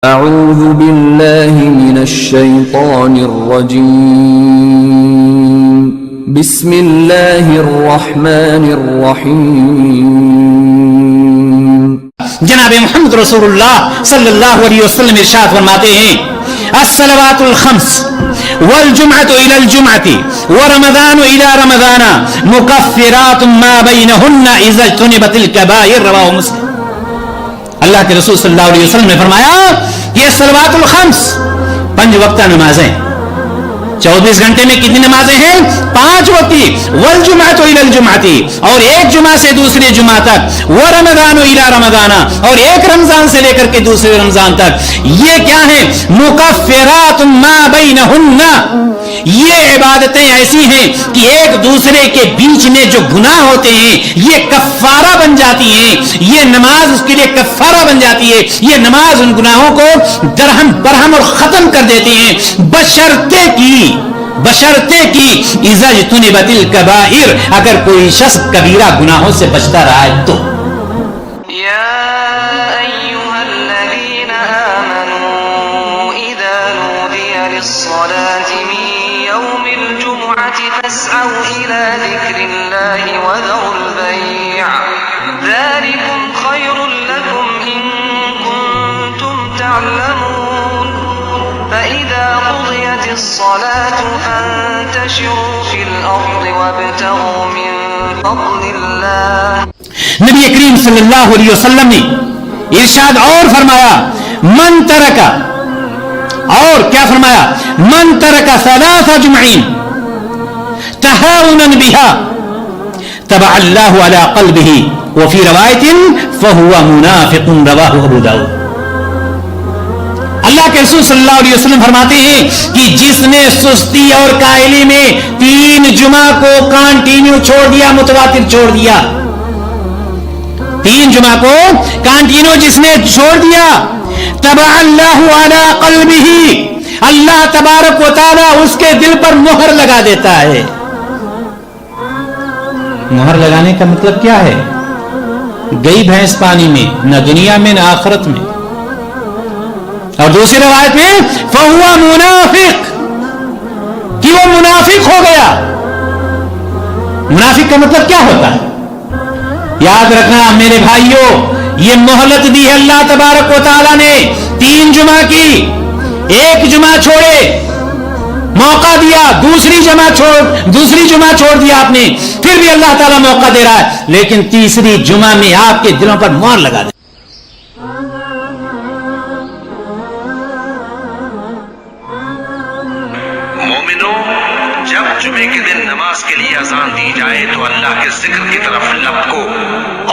أعوذ بالله من الشيطان الرجيم بسم الله الرحمن الرحيم جناب محمد رسول اللہ صلی اللہ علیہ وسلم ارشاد فرماتے ہیں الصلوات الخمس والجمعة إلى الجمعة ورمضان إلى رمضان مكفرات ما بينهن إذا اجتنبت الكبائر رواه مسلم. اللہ کے رسول صلی اللہ علیہ وسلم نے فرمایا یہ صلوات الخمس 5 وقتہ نمازیں 24 گھنٹے میں کتنی نمازیں ہیں 5 وقتی والجمعۃ الی الجمعۃ اور ایک جمعہ سے دوسرے جمعہ تک ورمضان الی رمضان اور ایک رمضان سے لے کر کے دوسرے رمضان تک یہ کیا ہیں مکفرات ما بینہن یہ عبادتیں ایسی ہیں کہ ایک دوسرے کے بیچ میں جو گناہ ہوتے ہیں یہ کفارہ بن جاتی ہیں یہ نماز اس کے لیے کفارہ بن جاتی ہے یہ نماز ان گناہوں کو درہم برہم اور ختم کر دیتی ہیں بشرطے کی اذا اجتنبت الکبائر اگر کوئی شخص کبیرہ گناہوں سے بچتا رہا ہے تو فاسعوا إلى ذكر الله وذروا البيع ذلكم خير لكم إن كنتم تعلمون فإذا قضيت الصلاة فانتشروا في الأرض وابتغوا من فضل الله. نبی کریم صلی اللہ علیہ وسلم نے ارشاد اور فرمایا من ترک اور کیا فرمایا من ترک 3 جمعین تہاؤنا بها تبع اللہ علی قلبہ وفی روایت فہو منافق رواہ ابو داؤد. اللہ کے رسول صلی اللہ علیہ وسلم فرماتے ہیں کہ جس نے سستی اور کائلی میں 3 جمعہ کو کانٹینیو چھوڑ دیا متواتر چھوڑ دیا 3 جمعہ کو کانٹینیو جس نے چھوڑ دیا تبع اللہ علی قلبہ اللہ تبارک و تعالی اس کے دل پر مہر لگا دیتا ہے. مہر لگانے کا مطلب کیا ہے گئی بھینس پانی میں نہ دنیا میں نہ آخرت میں. اور دوسری روایت میں فہو منافق کہ وہ منافق ہو گیا. منافق کا مطلب کیا ہوتا ہے یاد رکھنا میرے بھائیوں یہ مہلت دی ہے اللہ تبارک و تعالی نے 3 جمعہ کی ایک جمعہ چھوڑے موقع دیا دوسری جمعہ چھوڑ دیا آپ نے پھر بھی اللہ تعالیٰ موقع دے رہا ہے لیکن تیسری جمعہ میں آپ کے دلوں پر مہر لگا دے. مومنوں جب جمعے کے دن نماز کے لیے اذان دی جائے تو اللہ کے ذکر کی طرف لپکو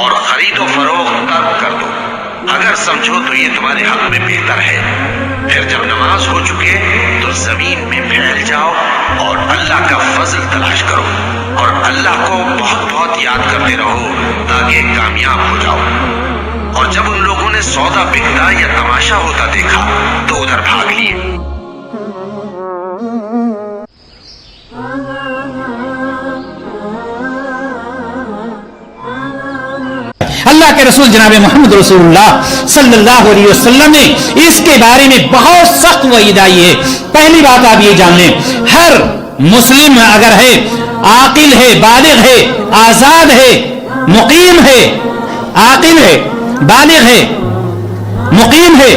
اور خرید و فروخت ترک کر دو اگر سمجھو تو یہ تمہارے حق میں بہتر ہے. پھر جب نماز ہو چکے تو زمین میں پھیل جاؤ اور اللہ کا فضل تلاش کرو اور اللہ کو بہت بہت یاد کرتے رہو تاکہ کامیاب ہو جاؤ. اور جب ان لوگوں نے سودا بکتا یا تماشا ہوتا دیکھا تو ادھر بھاگ لیے. اللہ کے رسول جناب محمد رسول اللہ صلی اللہ علیہ وسلم نے اس کے بارے میں بہت سخت وعید آئی ہے. پہلی بات آپ یہ جان لیں ہر مسلم اگر ہے عاقل ہے بالغ ہے آزاد ہے مقیم ہے عاقل ہے بالغ ہے مقیم ہے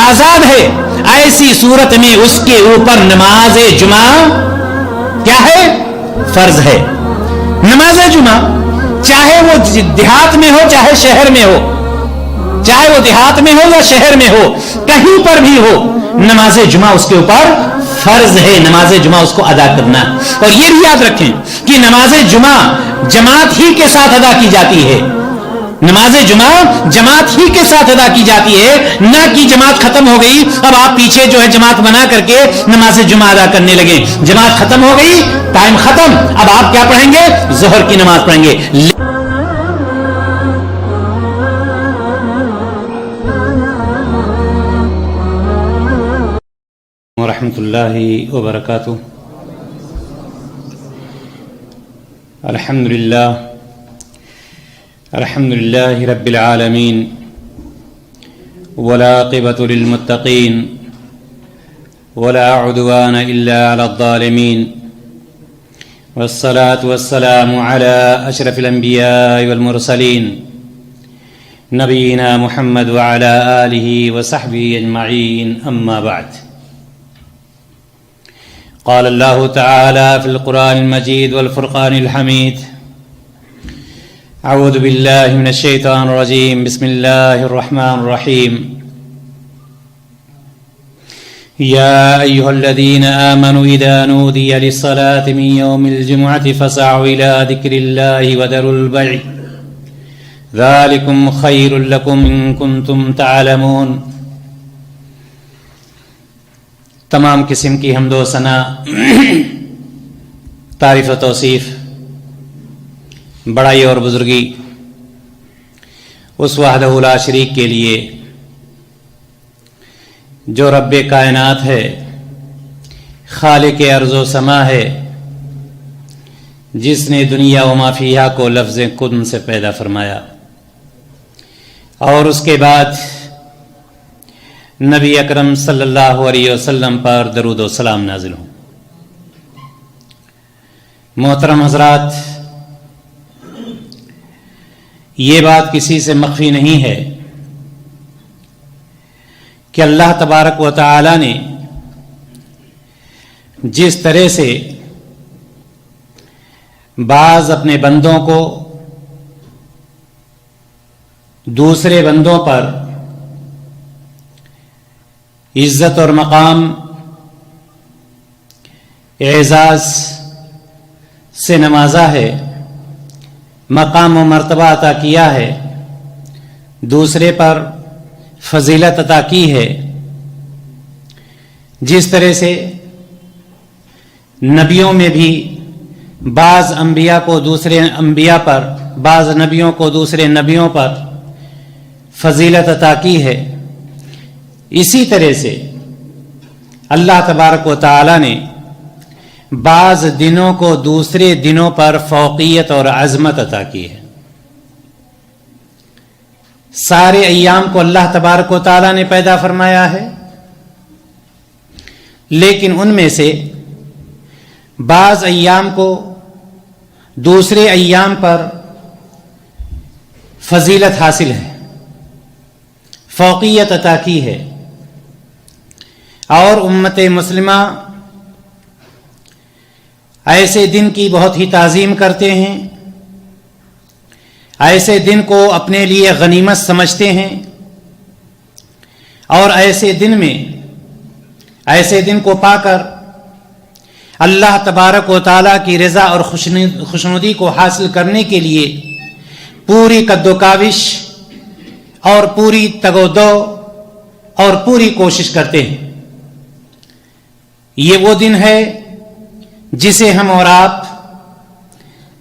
آزاد ہے ایسی صورت میں اس کے اوپر نماز جمعہ کیا ہے فرض ہے. نماز جمعہ چاہے وہ دیہات میں ہو چاہے شہر میں ہو چاہے وہ دیہات میں ہو یا شہر میں ہو کہیں پر بھی ہو نماز جمعہ اس کے اوپر فرض ہے. نماز جمعہ اس کو ادا کرنا اور یہ بھی یاد رکھیں کہ نماز جمعہ جماعت ہی کے ساتھ ادا کی جاتی ہے. نماز جمعہ جماعت ہی کے ساتھ ادا کی جاتی ہے نہ کہ جماعت ختم ہو گئی اب آپ پیچھے جو ہے جماعت بنا کر کے نماز جمعہ ادا کرنے لگے. جماعت ختم ہو گئی ٹائم ختم اب آپ کیا پڑھیں گے ظہر کی نماز پڑھیں گے. ورحمۃ اللہ وبرکاتہ. الحمد للہ رب العالمین والعاقبة للمتقين ولا عدوان إلا على الظالمين والصلاة والسلام على أشرف الأنبياء والمرسلين نبينا محمد وعلى آله وصحبه أجمعين أما بعد قال الله تعالى في القرآن المجيد والفرقان الحميد أعوذ بالله من الشيطان الرجيم بسم الله الرحمن الرحيم يا أيها الذين آمنوا إذا نودي للصلاة من يوم الجمعة فاسعوا إلى ذكر الله وذروا البيع ذلكم خير لكم إن كنتم تعلمون. تمام قسم کی حمد و ثنا، تعریف و توصیف، بڑائی اور بزرگی اس وحدہ لا شریک کے لیے جو رب کائنات ہے، خالق ارض و سما ہے، جس نے دنیا و ما فیہا کو لفظ کن سے پیدا فرمایا، اور اس کے بعد نبی اکرم صلی اللہ علیہ وسلم پر درود و سلام نازل ہوں. محترم حضرات، یہ بات کسی سے مخفی نہیں ہے کہ اللہ تبارک و تعالی نے جس طرح سے بعض اپنے بندوں کو دوسرے بندوں پر عزت اور مقام، اعزاز سے نوازا ہے، مقام و مرتبہ عطا کیا ہے، دوسرے پر فضیلت عطا کی ہے، جس طرح سے نبیوں میں بھی بعض انبیاء کو دوسرے انبیاء پر، بعض نبیوں کو دوسرے نبیوں پر فضیلت عطا کی ہے، اسی طرح سے اللہ تبارک و تعالی نے بعض دنوں کو دوسرے دنوں پر فوقیت اور عظمت عطا کی ہے. سارے ایام کو اللہ تبارک و تعالی نے پیدا فرمایا ہے، لیکن ان میں سے بعض ایام کو دوسرے ایام پر فضیلت حاصل ہے، فوقیت عطا کی ہے، اور امت مسلمہ ایسے دن کی بہت ہی تعظیم کرتے ہیں، ایسے دن کو اپنے لیے غنیمت سمجھتے ہیں، اور ایسے دن میں، ایسے دن کو پا کر اللہ تبارک و تعالیٰ کی رضا اور خوشنودی کو حاصل کرنے کے لیے پوری قد و کاوش اور پوری تگ و دو اور پوری کوشش کرتے ہیں. یہ وہ دن ہے جسے ہم اور آپ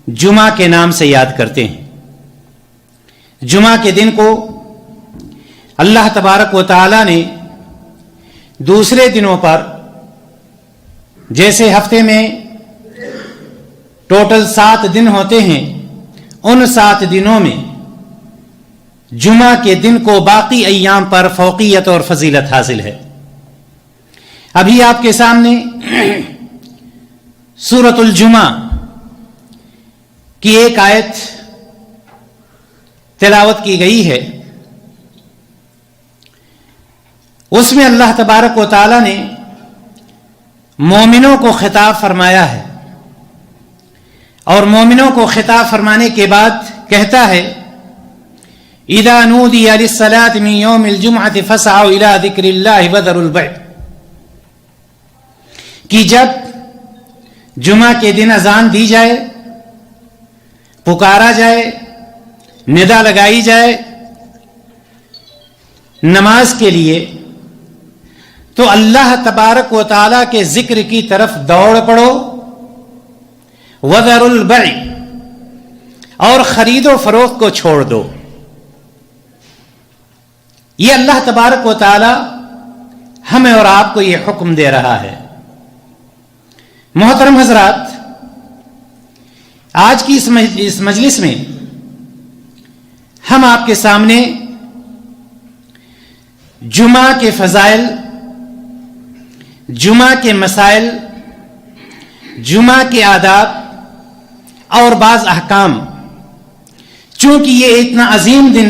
جمعہ کے نام سے یاد کرتے ہیں. جمعہ کے دن کو اللہ تبارک و تعالی نے دوسرے دنوں پر، جیسے ہفتے میں ٹوٹل 7 دن ہوتے ہیں، ان 7 دنوں میں جمعہ کے دن کو باقی ایام پر فوقیت اور فضیلت حاصل ہے. ابھی آپ کے سامنے سورۃ الجمعہ کی ایک آیت تلاوت کی گئی ہے. اس میں اللہ تبارک و تعالی نے مومنوں کو خطاب فرمایا ہے، اور مومنوں کو خطاب فرمانے کے بعد کہتا ہے اذا نودی للصلاة من یوم الجمعة فاسعوا الى ذکر اللہ وذروا البیع، کہ جب جمعہ کے دن اذان دی جائے، پکارا جائے، ندا لگائی جائے نماز کے لیے، تو اللہ تبارک و تعالیٰ کے ذکر کی طرف دوڑ پڑو، وذروا البیع، اور خرید و فروخت کو چھوڑ دو. یہ اللہ تبارک و تعالی ہمیں اور آپ کو یہ حکم دے رہا ہے. محترم حضرات، آج کی اس مجلس میں ہم آپ کے سامنے جمعہ کے فضائل، جمعہ کے مسائل، جمعہ کے آداب اور بعض احکام، چونکہ یہ اتنا عظیم دن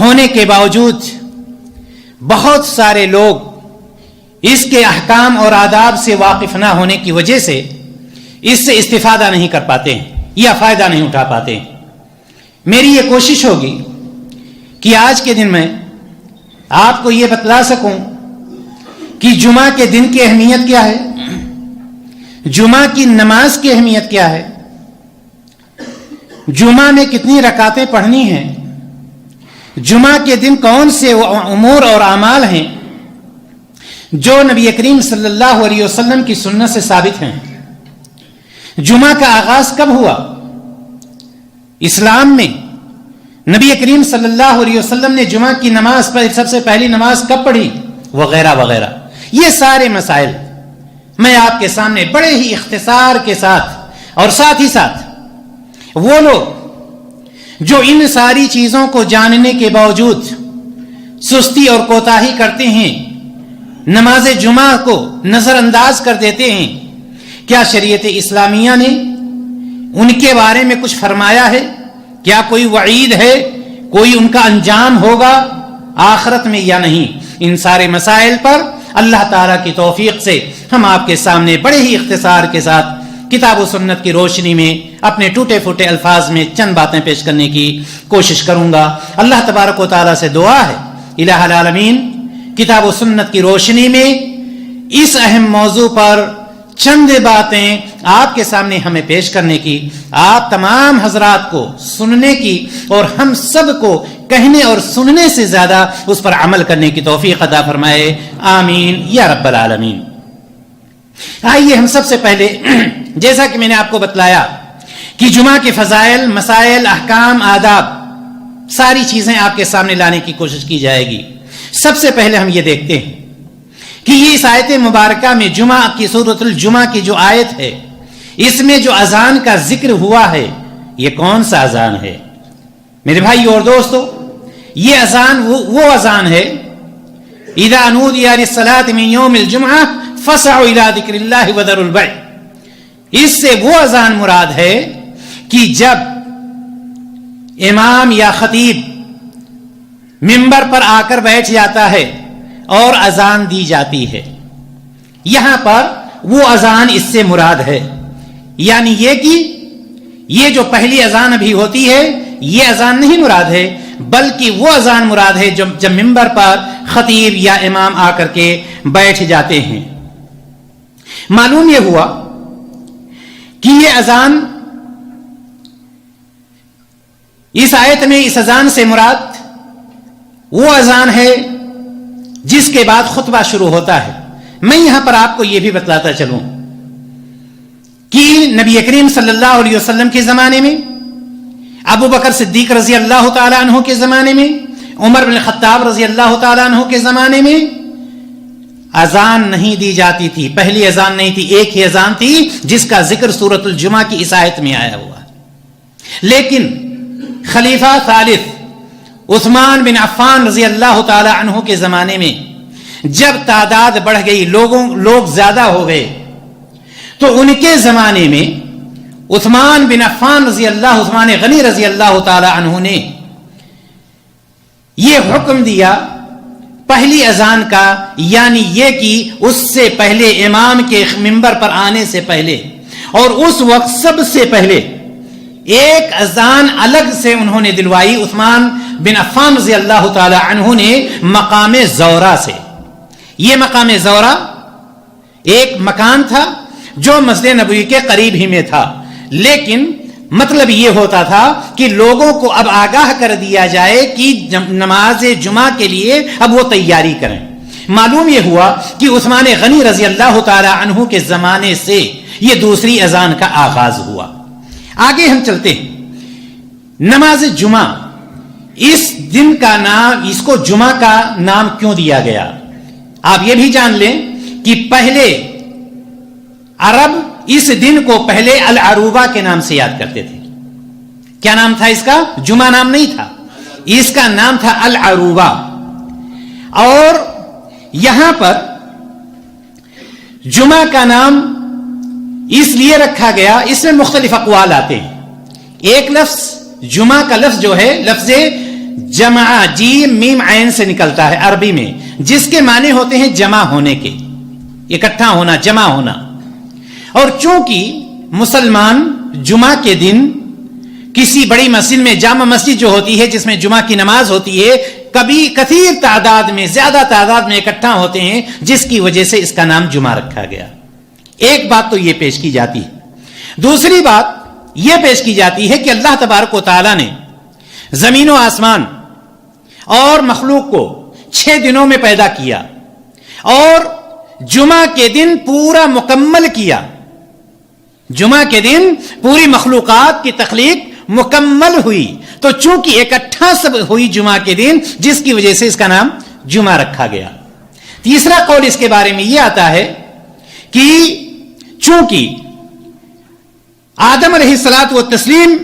ہونے کے باوجود بہت سارے لوگ اس کے احکام اور آداب سے واقف نہ ہونے کی وجہ سے اس سے استفادہ نہیں کر پاتے ہیں یا فائدہ نہیں اٹھا پاتے ہیں۔ میری یہ کوشش ہوگی کہ آج کے دن میں آپ کو یہ بتلا سکوں کہ جمعہ کے دن کی اہمیت کیا ہے، جمعہ کی نماز کی اہمیت کیا ہے، جمعہ میں کتنی رکعتیں پڑھنی ہیں، جمعہ کے دن کون سے امور اور اعمال ہیں جو نبی کریم صلی اللہ علیہ وسلم کی سنت سے ثابت ہیں، جمعہ کا آغاز کب ہوا، اسلام میں نبی کریم صلی اللہ علیہ وسلم نے جمعہ کی نماز پر سب سے پہلی نماز کب پڑھی، وغیرہ وغیرہ۔ یہ سارے مسائل میں آپ کے سامنے بڑے ہی اختصار کے ساتھ، اور ساتھ ہی ساتھ وہ لوگ جو ان ساری چیزوں کو جاننے کے باوجود سستی اور کوتاہی کرتے ہیں، نماز جمعہ کو نظر انداز کر دیتے ہیں، کیا شریعت اسلامیہ نے ان کے بارے میں کچھ فرمایا ہے؟ کیا کوئی وعید ہے؟ کوئی ان کا انجام ہوگا آخرت میں یا نہیں؟ ان سارے مسائل پر اللہ تعالیٰ کی توفیق سے ہم آپ کے سامنے بڑے ہی اختصار کے ساتھ کتاب و سنت کی روشنی میں اپنے ٹوٹے پھوٹے الفاظ میں چند باتیں پیش کرنے کی کوشش کروں گا۔ اللہ تبارک و تعالیٰ سے دعا ہے الہ العالمین کتاب و سنت کی روشنی میں اس اہم موضوع پر چند باتیں آپ کے سامنے ہمیں پیش کرنے کی، آپ تمام حضرات کو سننے کی اور ہم سب کو کہنے اور سننے سے زیادہ اس پر عمل کرنے کی توفیق عطا فرمائے، آمین یا رب العالمین۔ آئیے ہم سب سے پہلے جیسا کہ میں نے آپ کو بتلایا کہ جمعہ کے فضائل، مسائل، احکام، آداب، ساری چیزیں آپ کے سامنے لانے کی کوشش کی جائے گی۔ سب سے پہلے ہم یہ دیکھتے ہیں کہ یہ اس آیت مبارکہ میں جمعہ کی سورۃ الجمعہ کی جو آیت ہے، اس میں جو اذان کا ذکر ہوا ہے، یہ کون سا اذان ہے؟ میرے بھائی اور دوستو، یہ اذان وہ اذان ہے اذا نودی للصلاۃ من یوم الجمعہ فسعوا الی ذکر اللہ وذروا البیع۔ اس سے وہ اذان مراد ہے کہ جب امام یا خطیب منبر پر آ کر بیٹھ جاتا ہے اور اذان دی جاتی ہے، یہاں پر وہ اذان اس سے مراد ہے، یعنی یہ کہ یہ جو پہلی اذان ابھی ہوتی ہے یہ اذان نہیں مراد ہے، بلکہ وہ اذان مراد ہے جب منبر پر خطیب یا امام آ کر کے بیٹھ جاتے ہیں۔ معلوم یہ ہوا کہ یہ اذان اس آیت میں اس اذان سے مراد وہ اذان ہے جس کے بعد خطبہ شروع ہوتا ہے۔ میں یہاں پر آپ کو یہ بھی بتلاتا چلوں کہ نبی کریم صلی اللہ علیہ وسلم کے زمانے میں، ابو بکر صدیق رضی اللہ تعالیٰ عنہ کے زمانے میں، عمر بن الخطاب رضی اللہ تعالیٰ عنہ کے زمانے میں اذان نہیں دی جاتی تھی، پہلی اذان نہیں تھی، ایک ہی اذان تھی جس کا ذکر سورۃ الجمعہ کی اس آیت میں آیا ہوا۔ لیکن خلیفہ ثالث عثمان بن عفان رضی اللہ تعالی عنہ کے زمانے میں جب تعداد بڑھ گئی، لوگ زیادہ ہو گئے، تو ان کے زمانے میں عثمان بن عفان عثمان غنی رضی اللہ تعالی عنہ نے یہ حکم دیا پہلی اذان کا، یعنی یہ کہ اس سے پہلے امام کے منبر پر آنے سے پہلے اور اس وقت سب سے پہلے ایک اذان الگ سے انہوں نے دلوائی عثمان بن عفان رضی اللہ تعالی عنہ نے مقام زورہ سے۔ یہ مقام زورہ ایک مکان تھا جو مسجد نبوی کے قریب ہی میں تھا، لیکن مطلب یہ ہوتا تھا کہ لوگوں کو اب آگاہ کر دیا جائے کہ نماز جمعہ کے لیے اب وہ تیاری کریں۔ معلوم یہ ہوا کہ عثمان غنی رضی اللہ تعالی عنہ کے زمانے سے یہ دوسری اذان کا آغاز ہوا۔ آگے ہم چلتے ہیں۔ نماز جمعہ، اس دن کا نام، اس کو جمعہ کا نام کیوں دیا گیا؟ آپ یہ بھی جان لیں کہ پہلے عرب اس دن کو پہلے العروبہ کے نام سے یاد کرتے تھے۔ کیا نام تھا اس کا؟ جمعہ نام نہیں تھا، اس کا نام تھا العروبہ۔ اور یہاں پر جمعہ کا نام اس لیے رکھا گیا، اس میں مختلف اقوال آتے ہیں. ایک لفظ جمعہ کا لفظ جو ہے لفظ جمع جیم میم عین سے نکلتا ہے عربی میں، جس کے معنی ہوتے ہیں جمع ہونے کے، اکٹھا ہونا، جمع ہونا. اور چونکہ مسلمان جمعہ کے دن کسی بڑی مسجد میں، جامع مسجد جو ہوتی ہے جس میں جمعہ کی نماز ہوتی ہے، کبھی کثیر تعداد میں، زیادہ تعداد میں اکٹھا ہوتے ہیں، جس کی وجہ سے اس کا نام جمعہ رکھا گیا. ایک بات تو یہ پیش کی جاتی ہے. دوسری بات یہ پیش کی جاتی ہے کہ اللہ تبارک و تعالی نے زمین و آسمان اور مخلوق کو 6 دنوں میں پیدا کیا اور جمعہ کے دن پورا مکمل کیا. جمعہ کے دن پوری مخلوقات کی تخلیق مکمل ہوئی، تو چونکہ اکٹھا سب ہوئی جمعہ کے دن، جس کی وجہ سے اس کا نام جمعہ رکھا گیا. تیسرا قول اس کے بارے میں یہ آتا ہے کہ چونکہ آدم علیہ الصلوۃ والتسلیم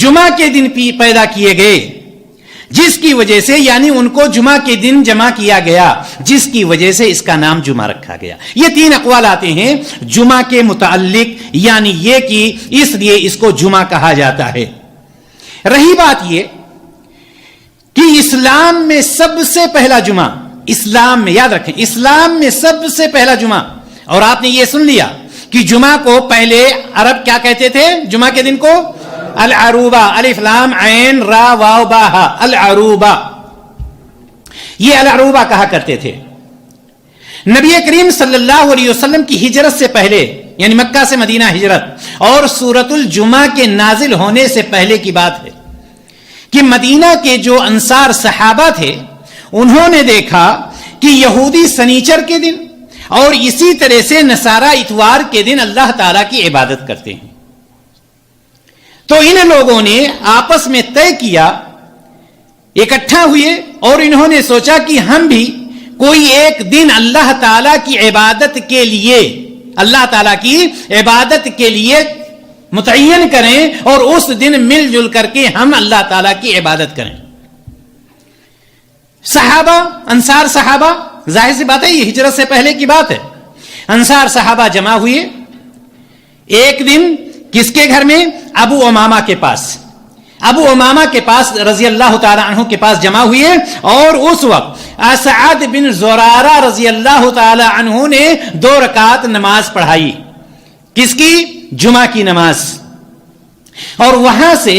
جمعہ کے دن پیدا کیے گئے، جس کی وجہ سے یعنی ان کو جمعہ کے دن جمع کیا گیا، جس کی وجہ سے اس کا نام جمعہ رکھا گیا. یہ 3 اقوال آتے ہیں جمعہ کے متعلق، یعنی یہ کہ اس لیے اس کو جمعہ کہا جاتا ہے. رہی بات یہ کہ اسلام میں سب سے پہلا جمعہ، اسلام میں یاد رکھیں، اسلام میں سب سے پہلا جمعہ، اور آپ نے یہ سن لیا کہ جمعہ کو پہلے عرب کیا کہتے تھے؟ جمعہ کے دن کو العروبہ، الف لام عین را واو با ہا، العروبہ، یہ العروبہ کہا کرتے تھے. نبی کریم صلی اللہ علیہ وسلم کی ہجرت سے پہلے، یعنی مکہ سے مدینہ ہجرت اور سورۃ الجمعہ کے نازل ہونے سے پہلے کی بات ہے کہ مدینہ کے جو انصار صحابہ تھے، انہوں نے دیکھا کہ یہودی سنیچر کے دن اور اسی طرح سے نصارہ اتوار کے دن اللہ تعالیٰ کی عبادت کرتے ہیں. تو ان لوگوں نے آپس میں طے کیا، اکٹھا ہوئے اور انہوں نے سوچا کہ ہم بھی کوئی ایک دن اللہ تعالیٰ کی عبادت کے لیے، اللہ تعالیٰ کی عبادت کے لیے متعین کریں اور اس دن مل جل کر کے ہم اللہ تعالیٰ کی عبادت کریں. صحابہ، انصار صحابہ، ظاہر سی بات ہے یہ ہجرت سے پہلے کی بات ہے، انصار صحابہ جمع ہوئے ایک دن کس کے گھر میں؟ ابو امامہ کے پاس. ابو امامہ کے پاس رضی اللہ تعالی عنہ کے پاس جمع ہوئے اور اس وقت اسعد بن زرارہ رضی اللہ تعالی عنہ نے 2 رکعت نماز پڑھائی. کس کی؟ جمعہ کی نماز. اور وہاں سے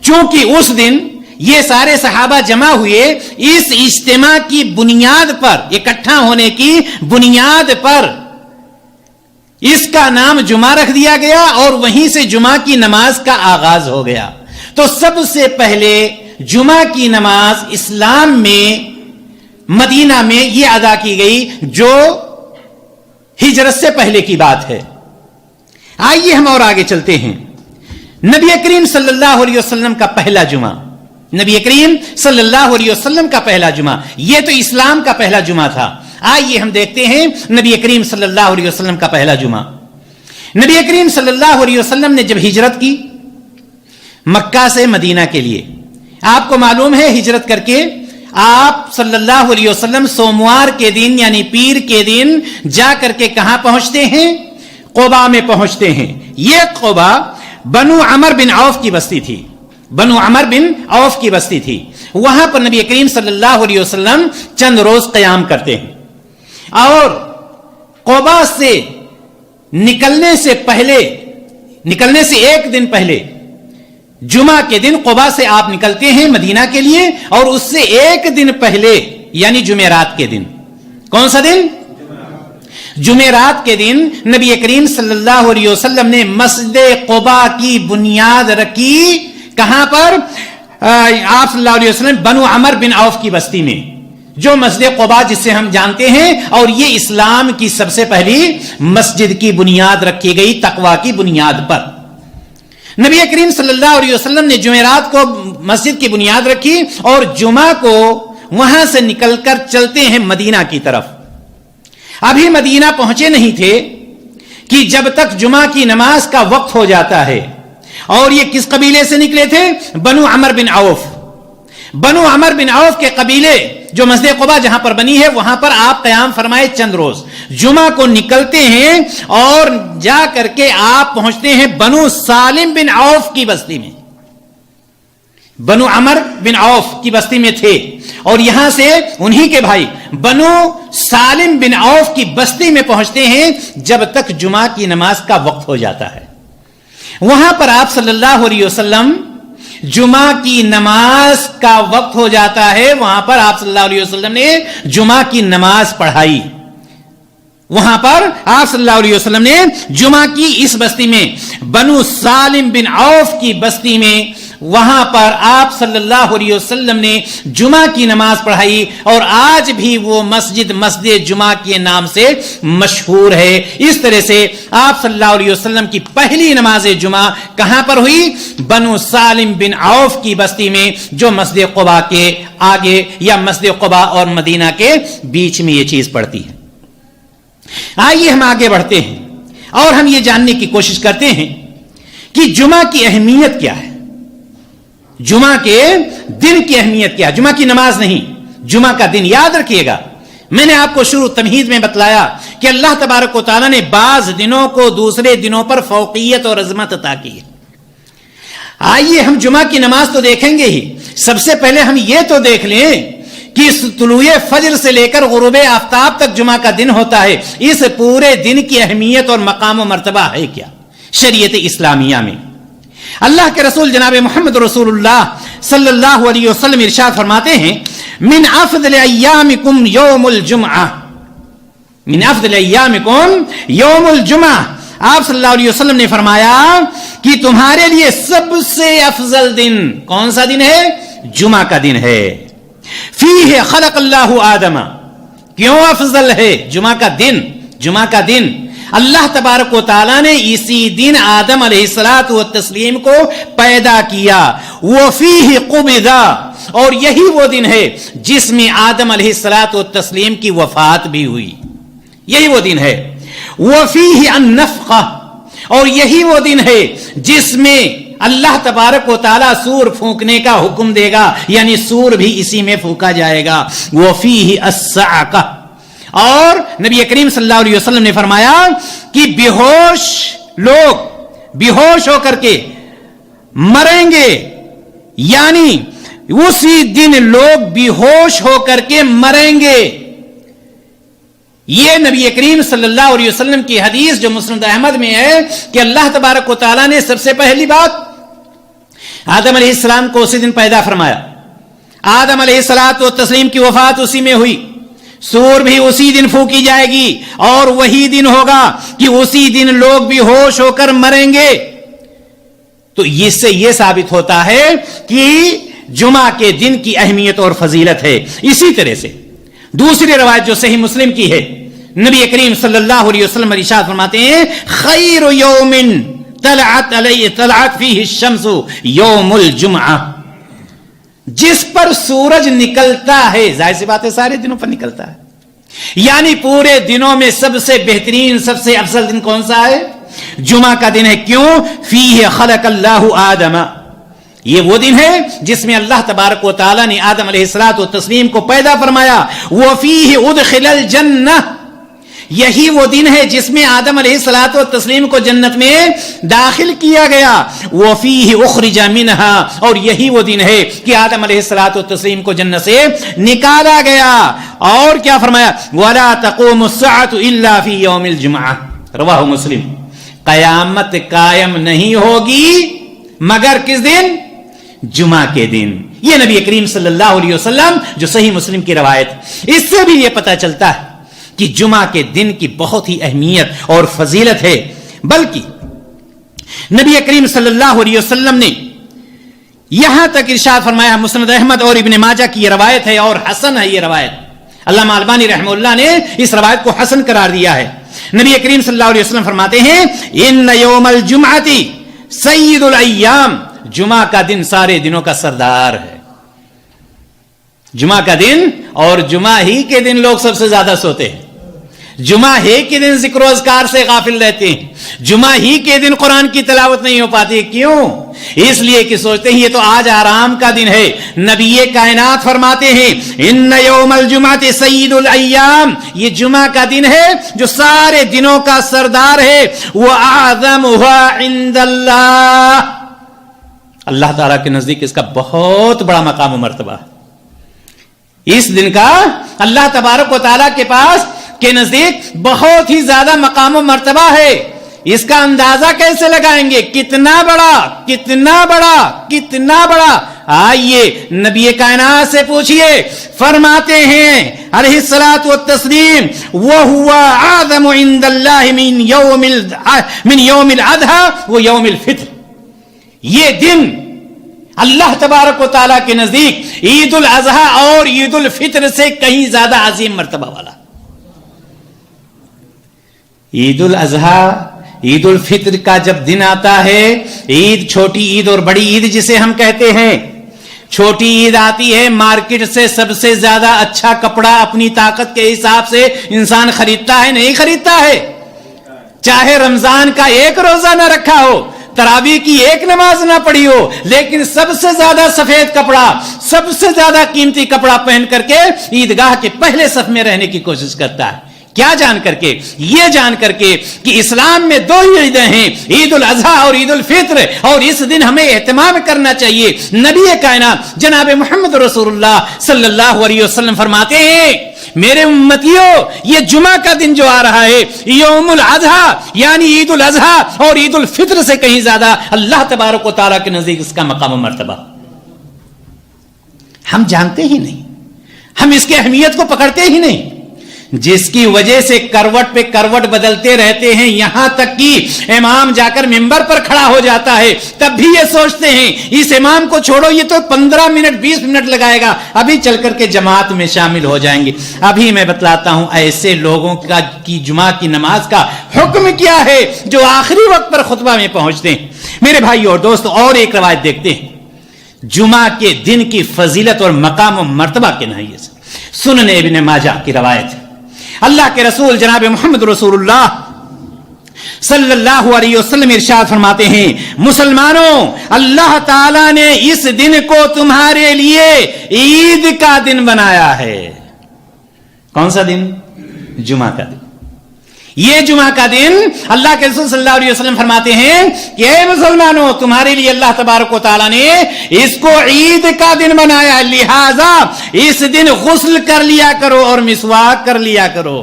چونکہ اس دن یہ سارے صحابہ جمع ہوئے، اس اجتماع کی بنیاد پر، اکٹھا ہونے کی بنیاد پر اس کا نام جمعہ رکھ دیا گیا اور وہیں سے جمعہ کی نماز کا آغاز ہو گیا. تو سب سے پہلے جمعہ کی نماز اسلام میں مدینہ میں یہ ادا کی گئی جو ہجرت سے پہلے کی بات ہے. آئیے ہم اور آگے چلتے ہیں. نبی کریم صلی اللہ علیہ وسلم کا پہلا جمعہ، نبی کریم صلی اللہ علیہ وسلم کا پہلا جمعہ، یہ تو اسلام کا پہلا جمعہ تھا. آئیے ہم دیکھتے ہیں نبی کریم صلی اللہ علیہ وسلم کا پہلا جمعہ. نبی کریم صلی اللہ علیہ وسلم نے جب ہجرت کی مکہ سے مدینہ کے لیے، آپ کو معلوم ہے ہجرت کر کے آپ صلی اللہ علیہ وسلم سوموار کے دن یعنی پیر کے دن جا کر کے کہاں پہنچتے ہیں؟ قباء میں پہنچتے ہیں. یہ قباء بنو عمر بن عوف کی بستی تھی، بنو عمر بن عوف کی بستی تھی. وہاں پر نبی کریم صلی اللہ علیہ وسلم چند روز قیام کرتے ہیں اور قباء سے نکلنے سے پہلے، نکلنے سے ایک دن پہلے جمعہ کے دن قباء سے آپ نکلتے ہیں مدینہ کے لیے، اور اس سے ایک دن پہلے یعنی جمعرات کے دن. کون سا دن؟ جمعرات کے دن نبی کریم صلی اللہ علیہ وسلم نے مسجد قباء کی بنیاد رکھی. کہاں پر؟ آپ صلی اللہ علیہ وسلم بنو عمر بن عوف کی بستی میں، جو مسجد قباء جسے ہم جانتے ہیں، اور یہ اسلام کی سب سے پہلی مسجد کی بنیاد رکھی گئی تقوی کی بنیاد پر. نبی کریم صلی اللہ علیہ وسلم نے جمعرات کو مسجد کی بنیاد رکھی اور جمعہ کو وہاں سے نکل کر چلتے ہیں مدینہ کی طرف. ابھی مدینہ پہنچے نہیں تھے کہ جب تک جمعہ کی نماز کا وقت ہو جاتا ہے. اور یہ کس قبیلے سے نکلے تھے؟ بنو عمر بن عوف. بنو عمر بن عوف کے قبیلے جو مسجد قباء جہاں پر بنی ہے وہاں پر آپ قیام فرمائے چند روز. جمعہ کو نکلتے ہیں اور جا کر کے آپ پہنچتے ہیں بنو سالم بن عوف کی بستی میں. بنو عمر بن عوف کی بستی میں تھے اور یہاں سے انہی کے بھائی بنو سالم بن عوف کی بستی میں پہنچتے ہیں جب تک جمعہ کی نماز کا وقت ہو جاتا ہے. وہاں پر آپ صلی اللہ علیہ وسلم جمعہ کی نماز کا وقت ہو جاتا ہے. وہاں پر آپ صلی اللہ علیہ وسلم نے جمعہ کی نماز پڑھائی. وہاں پر آپ صلی اللہ علیہ وسلم نے جمعہ کی اس بستی میں بنو سالم بن عوف کی بستی میں وہاں پر آپ صلی اللہ علیہ وسلم نے جمعہ کی نماز پڑھائی اور آج بھی وہ مسجد جمعہ کے نام سے مشہور ہے. اس طرح سے آپ صلی اللہ علیہ وسلم کی پہلی نماز جمعہ کہاں پر ہوئی؟ بنو سالم بن عوف کی بستی میں جو مسجد قباء کے آگے یا مسجد قباء اور مدینہ کے بیچ میں یہ چیز پڑتی ہے. آئیے ہم آگے بڑھتے ہیں اور ہم یہ جاننے کی کوشش کرتے ہیں کہ جمعہ کی اہمیت کیا ہے. جمعہ کے دن کی اہمیت کیا ہے؟ جمعہ کی نماز نہیں، جمعہ کا دن. یاد رکھیے گا میں نے آپ کو شروع تمہید میں بتلایا کہ اللہ تبارک و تعالیٰ نے بعض دنوں کو دوسرے دنوں پر فوقیت اور عظمت عطا کی ہے. آئیے ہم جمعہ کی نماز تو دیکھیں گے ہی. سب سے پہلے ہم یہ تو دیکھ لیں کہ طلوع فجر سے لے کر غروب آفتاب تک جمعہ کا دن ہوتا ہے. اس پورے دن کی اہمیت اور مقام و مرتبہ ہے کیا شریعت اسلامیہ میں؟ اللہ کے رسول جناب محمد رسول اللہ صلی اللہ علیہ وسلم ارشاد فرماتے ہیں من افضل ایامکم یوم الجمعہ. من افضل ایامکم یوم الجمعہ. آپ صلی اللہ علیہ وسلم نے فرمایا کہ تمہارے لیے سب سے افضل دن کون سا دن ہے؟ جمعہ کا دن ہے. فیہ خلق اللہ آدم. کیوں افضل ہے جمعہ کا دن؟ جمعہ کا دن اللہ تبارک و تعالیٰ نے اسی دن آدم علیہ الصلوۃ والتسلیم کو پیدا کیا. وفیہ قبض. اور یہی وہ دن ہے جس میں آدم علیہ الصلوۃ والتسلیم کی وفات بھی ہوئی. یہی وہ دن ہے. وفیہ النفخہ. اور یہی وہ دن ہے جس میں اللہ تبارک و تعالیٰ سور پھونکنے کا حکم دے گا، یعنی سور بھی اسی میں پھونکا جائے گا. وفیہ الصعقہ. اور نبی کریم صلی اللہ علیہ وسلم نے فرمایا کہ بیہوش لوگ بیہوش ہو کر کے مریں گے، یعنی اسی دن لوگ بیہوش ہو کر کے مریں گے. یہ نبی کریم صلی اللہ علیہ وسلم کی حدیث جو مسند احمد میں ہے کہ اللہ تبارک و تعالیٰ نے سب سے پہلی بات آدم علیہ السلام کو اسی دن پیدا فرمایا. آدم علیہ الصلوۃ والتسلیم کی وفات اسی میں ہوئی. سور بھی اسی دن پھونکی جائے گی اور وہی دن ہوگا کہ اسی دن لوگ بھی ہوش ہو کر مریں گے. تو اس سے یہ ثابت ہوتا ہے کہ جمعہ کے دن کی اہمیت اور فضیلت ہے. اسی طرح سے دوسری روایت جو صحیح مسلم کی ہے نبی کریم صلی اللہ علیہ وسلم ارشاد فرماتے ہیں خیر یوم طلعت فیہ الشمس یوم الجمعہ. جس پر سورج نکلتا ہے، ظاہر سی بات ہے سارے دنوں پر نکلتا ہے، یعنی پورے دنوں میں سب سے بہترین سب سے افضل دن کون سا ہے؟ جمعہ کا دن ہے. کیوں؟ فیہ خلق اللہ آدم. یہ وہ دن ہے جس میں اللہ تبارک و تعالیٰ نے آدم علیہ الصلوۃ والتسلیم کو پیدا فرمایا. وفیہ ادخل الجنہ. یہی وہ دن ہے جس میں آدم علیہ الصلوۃ والتسلیم کو جنت میں داخل کیا گیا. وفیہ اخرج منہا. اور یہی وہ دن ہے کہ آدم علیہ الصلوۃ والتسلیم کو جنت سے نکالا گیا. اور کیا فرمایا؟ ولا تقوم الساعة الا فی یوم الجمعہ. رواہ مسلم. قیامت قائم نہیں ہوگی مگر کس دن؟ جمعہ کے دن. یہ نبی کریم صلی اللہ علیہ وسلم جو صحیح مسلم کی روایت. اس سے بھی یہ پتہ چلتا ہے کہ جمعہ کے دن کی بہت ہی اہمیت اور فضیلت ہے. بلکہ نبی کریم صلی اللہ علیہ وسلم نے یہاں تک ارشاد فرمایا، مسند احمد اور ابن ماجہ کی یہ روایت ہے اور حسن ہے یہ روایت. علامہ البانی رحمہ اللہ نے اس روایت کو حسن قرار دیا ہے. نبی کریم صلی اللہ علیہ وسلم فرماتے ہیں ان یوم الجمعۃ سید الایام. جمعہ کا دن سارے دنوں کا سردار ہے. جمعہ کا دن، اور جمعہ ہی کے دن لوگ سب سے زیادہ سوتے ہیں. جمعہ ہی کے دن ذکر و اذکار سے غافل رہتے ہیں، جمعہ ہی کے دن قرآن کی تلاوت نہیں ہو پاتی. کیوں؟ اس لیے کہ سوچتے ہیں یہ تو آج آرام کا دن ہے. نبی کائنات فرماتے ہیں ان یوم الجمعہ سید الایام، یہ جمعہ کا دن ہے جو سارے دنوں کا سردار ہے. وَأَعْظَمُهَا عِندَ اللَّهِ، اللہ تعالیٰ کے نزدیک اس کا بہت بڑا مقام و مرتبہ ہے. اس دن کا اللہ تبارک و تعالیٰ کے پاس کے نزدیک بہت ہی زیادہ مقام و مرتبہ ہے. اس کا اندازہ کیسے لگائیں گے؟ کتنا بڑا، کتنا بڑا، کتنا بڑا. آئیے نبی کائنات سے پوچھئے، فرماتے ہیں علیہ الصلوۃ والتسلیم وَهُوَ أَعْظَمُ عِندَ اللَّهِ مِنْ يَوْمِ الْأَضْحَى وَيَوْمِ الْفِطْرِ. یہ دن اللہ تبارک و تعالیٰ کے نزدیک عید الاضحیٰ اور عید الفطر سے کہیں زیادہ عظیم مرتبہ والا. عید الاضحیٰ، عید الفطر کا جب دن آتا ہے، عید، چھوٹی عید اور بڑی عید جسے ہم کہتے ہیں، چھوٹی عید آتی ہے، مارکیٹ سے سب سے زیادہ اچھا کپڑا اپنی طاقت کے حساب سے انسان خریدتا ہے، نہیں خریدتا ہے؟ چاہے رمضان کا ایک روزہ نہ رکھا ہو، تراویح کی ایک نماز نہ پڑھی ہو، لیکن سب سے زیادہ سفید کپڑا، سب سے زیادہ قیمتی کپڑا پہن کر کے عیدگاہ کے پہلے صف میں رہنے کی کوشش کرتا ہے. کیا جان کر کے؟ یہ جان کر کے کہ اسلام میں دو ہی عیدیں ہیں، عید الاضحیٰ اور عید الفطر، اور اس دن ہمیں اہتمام کرنا چاہیے. نبی کائنات جناب محمد رسول اللہ صلی اللہ علیہ وسلم فرماتے ہیں میرے امتیوں، یہ جمعہ کا دن جو آ رہا ہے، یوم الاضحیٰ یعنی عید الاضحیٰ اور عید الفطر سے کہیں زیادہ اللہ تبارک و تعالیٰ کے نزدیک اس کا مقام و مرتبہ ہم جانتے ہی نہیں، ہم اس کی اہمیت کو پکڑتے ہی نہیں، جس کی وجہ سے کروٹ پہ کروٹ بدلتے رہتے ہیں. یہاں تک کہ امام جا کر ممبر پر کھڑا ہو جاتا ہے، تب بھی یہ سوچتے ہیں اس امام کو چھوڑو، یہ تو 15 منٹ 20 منٹ لگائے گا، ابھی چل کر کے جماعت میں شامل ہو جائیں گے. ابھی میں بتلاتا ہوں ایسے لوگوں کا کی جمعہ کی نماز کا حکم کیا ہے جو آخری وقت پر خطبہ میں پہنچتے ہیں. میرے بھائی اور دوست، اور ایک روایت دیکھتے ہیں جمعہ کے دن کی فضیلت اور مقام و مرتبہ کے نحیے سے. سنن ابن ماجہ کی روایت ہے، اللہ کے رسول جناب محمد رسول اللہ صلی اللہ علیہ وسلم ارشاد فرماتے ہیں مسلمانوں، اللہ تعالیٰ نے اس دن کو تمہارے لیے عید کا دن بنایا ہے. کون سا دن؟ جمعہ کا دن. یہ جمعہ کا دن اللہ کے رسول صلی اللہ علیہ وسلم فرماتے ہیں کہ اے مسلمانوں، تمہارے لیے اللہ تبارک و تعالیٰ نے اس کو عید کا دن بنایا، لہذا اس دن غسل کر لیا کرو اور مسواک کر لیا کرو.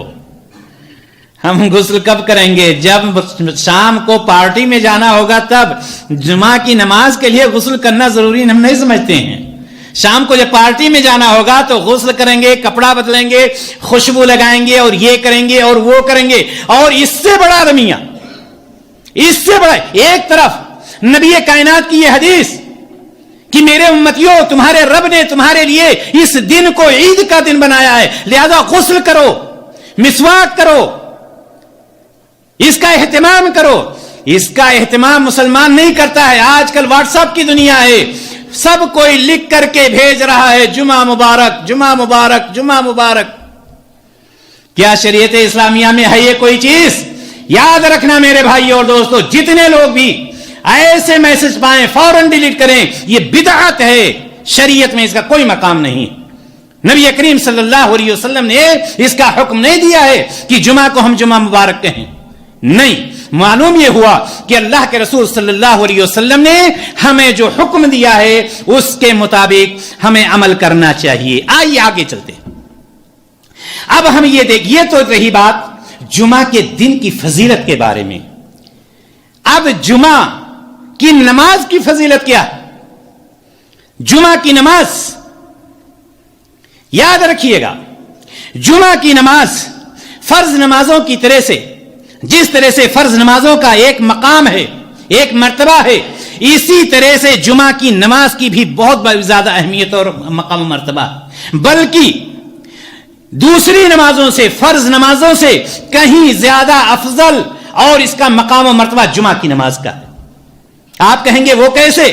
ہم غسل کب کریں گے؟ جب شام کو پارٹی میں جانا ہوگا تب. جمعہ کی نماز کے لیے غسل کرنا ضروری ہم نہیں سمجھتے ہیں. شام کو جب پارٹی میں جانا ہوگا تو غسل کریں گے، کپڑا بدلیں گے، خوشبو لگائیں گے، اور یہ کریں گے اور وہ کریں گے. اور اس سے بڑا رمیہ، اس سے بڑا، ایک طرف نبی کائنات کی یہ حدیث کہ میرے امتیوں، تمہارے رب نے تمہارے لیے اس دن کو عید کا دن بنایا ہے، لہذا غسل کرو، مسواک کرو، اس کا اہتمام کرو. اس کا اہتمام مسلمان نہیں کرتا ہے. آج کل واٹس ایپ کی دنیا ہے، سب کوئی لکھ کر کے بھیج رہا ہے جمعہ مبارک، جمعہ مبارک، جمعہ مبارک. کیا شریعت اسلامیہ میں ہے یہ کوئی چیز؟ یاد رکھنا میرے بھائی اور دوستو، جتنے لوگ بھی ایسے میسج پائیں فوراً ڈیلیٹ کریں. یہ بدعت ہے، شریعت میں اس کا کوئی مقام نہیں. نبی کریم صلی اللہ علیہ وسلم نے اس کا حکم نہیں دیا ہے کہ جمعہ کو ہم جمعہ مبارک کہیں. نہیں، معلوم یہ ہوا کہ اللہ کے رسول صلی اللہ علیہ وسلم نے ہمیں جو حکم دیا ہے اس کے مطابق ہمیں عمل کرنا چاہیے. آئیے آگے چلتے. اب ہم یہ دیکھیے، تو رہی بات جمعہ کے دن کی فضیلت کے بارے میں. اب جمعہ کی نماز کی فضیلت کیا ہے؟ جمعہ کی نماز یاد رکھیے گا، جمعہ کی نماز فرض نمازوں کی طرح سے، جس طرح سے فرض نمازوں کا ایک مقام ہے، ایک مرتبہ ہے، اسی طرح سے جمعہ کی نماز کی بھی بہت زیادہ اہمیت اور مقام و مرتبہ، بلکہ دوسری نمازوں سے، فرض نمازوں سے کہیں زیادہ افضل اور اس کا مقام و مرتبہ جمعہ کی نماز کا ہے. آپ کہیں گے وہ کیسے؟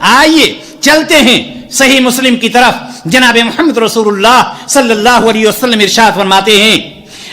آئیے چلتے ہیں صحیح مسلم کی طرف. جناب محمد رسول اللہ صلی اللہ علیہ وسلم ارشاد فرماتے ہیں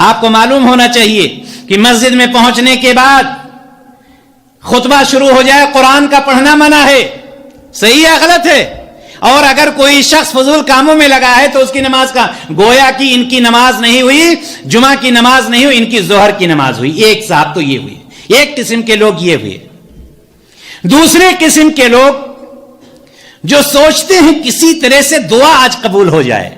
آپ کو معلوم ہونا چاہیے کہ مسجد میں پہنچنے کے بعد خطبہ شروع ہو جائے, قرآن کا پڑھنا منع ہے. صحیح ہے غلط ہے؟ اور اگر کوئی شخص فضول کاموں میں لگا ہے تو اس کی نماز کا گویا کہ ان کی نماز نہیں ہوئی, جمعہ کی نماز نہیں ہوئی, ان کی ظہر کی نماز ہوئی. ایک صاحب تو یہ ہوئی, ایک قسم کے لوگ یہ ہوئے. دوسرے قسم کے لوگ جو سوچتے ہیں کسی طرح سے دعا آج قبول ہو جائے.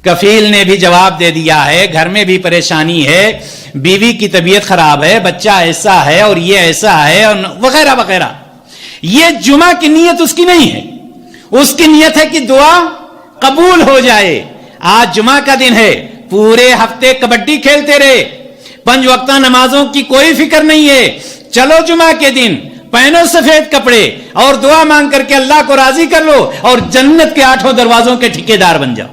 کفیل نے بھی جواب دے دیا ہے, گھر میں بھی پریشانی ہے, بیوی کی طبیعت خراب ہے, بچہ ایسا ہے اور یہ ایسا ہے اور وغیرہ وغیرہ. یہ جمعہ کی نیت اس کی نہیں ہے, اس کی نیت ہے کہ دعا قبول ہو جائے. آج جمعہ کا دن ہے, پورے ہفتے کبڈی کھیلتے رہے, 5 وقتہ نمازوں کی کوئی فکر نہیں ہے. چلو جمعہ کے دن پہنو سفید کپڑے اور دعا مانگ کر کے اللہ کو راضی کر لو اور جنت کے 8 دروازوں کے ٹھیکیدار بن جاؤ.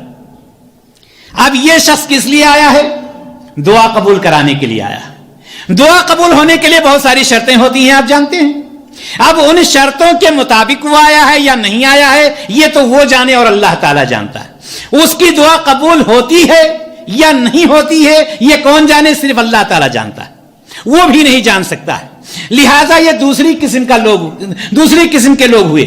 اب یہ شخص کس لیے آیا ہے؟ دعا قبول کرانے کے لیے آیا. دعا قبول ہونے کے لیے بہت ساری شرطیں ہوتی ہیں, آپ جانتے ہیں. اب ان شرطوں کے مطابق وہ آیا ہے یا نہیں آیا ہے, یہ تو وہ جانے اور اللہ تعالی جانتا ہے. اس کی دعا قبول ہوتی ہے یا نہیں ہوتی ہے یہ کون جانے, صرف اللہ تعالی جانتا ہے, وہ بھی نہیں جان سکتا ہے. لہذا یہ دوسری قسم کے لوگ ہوئے.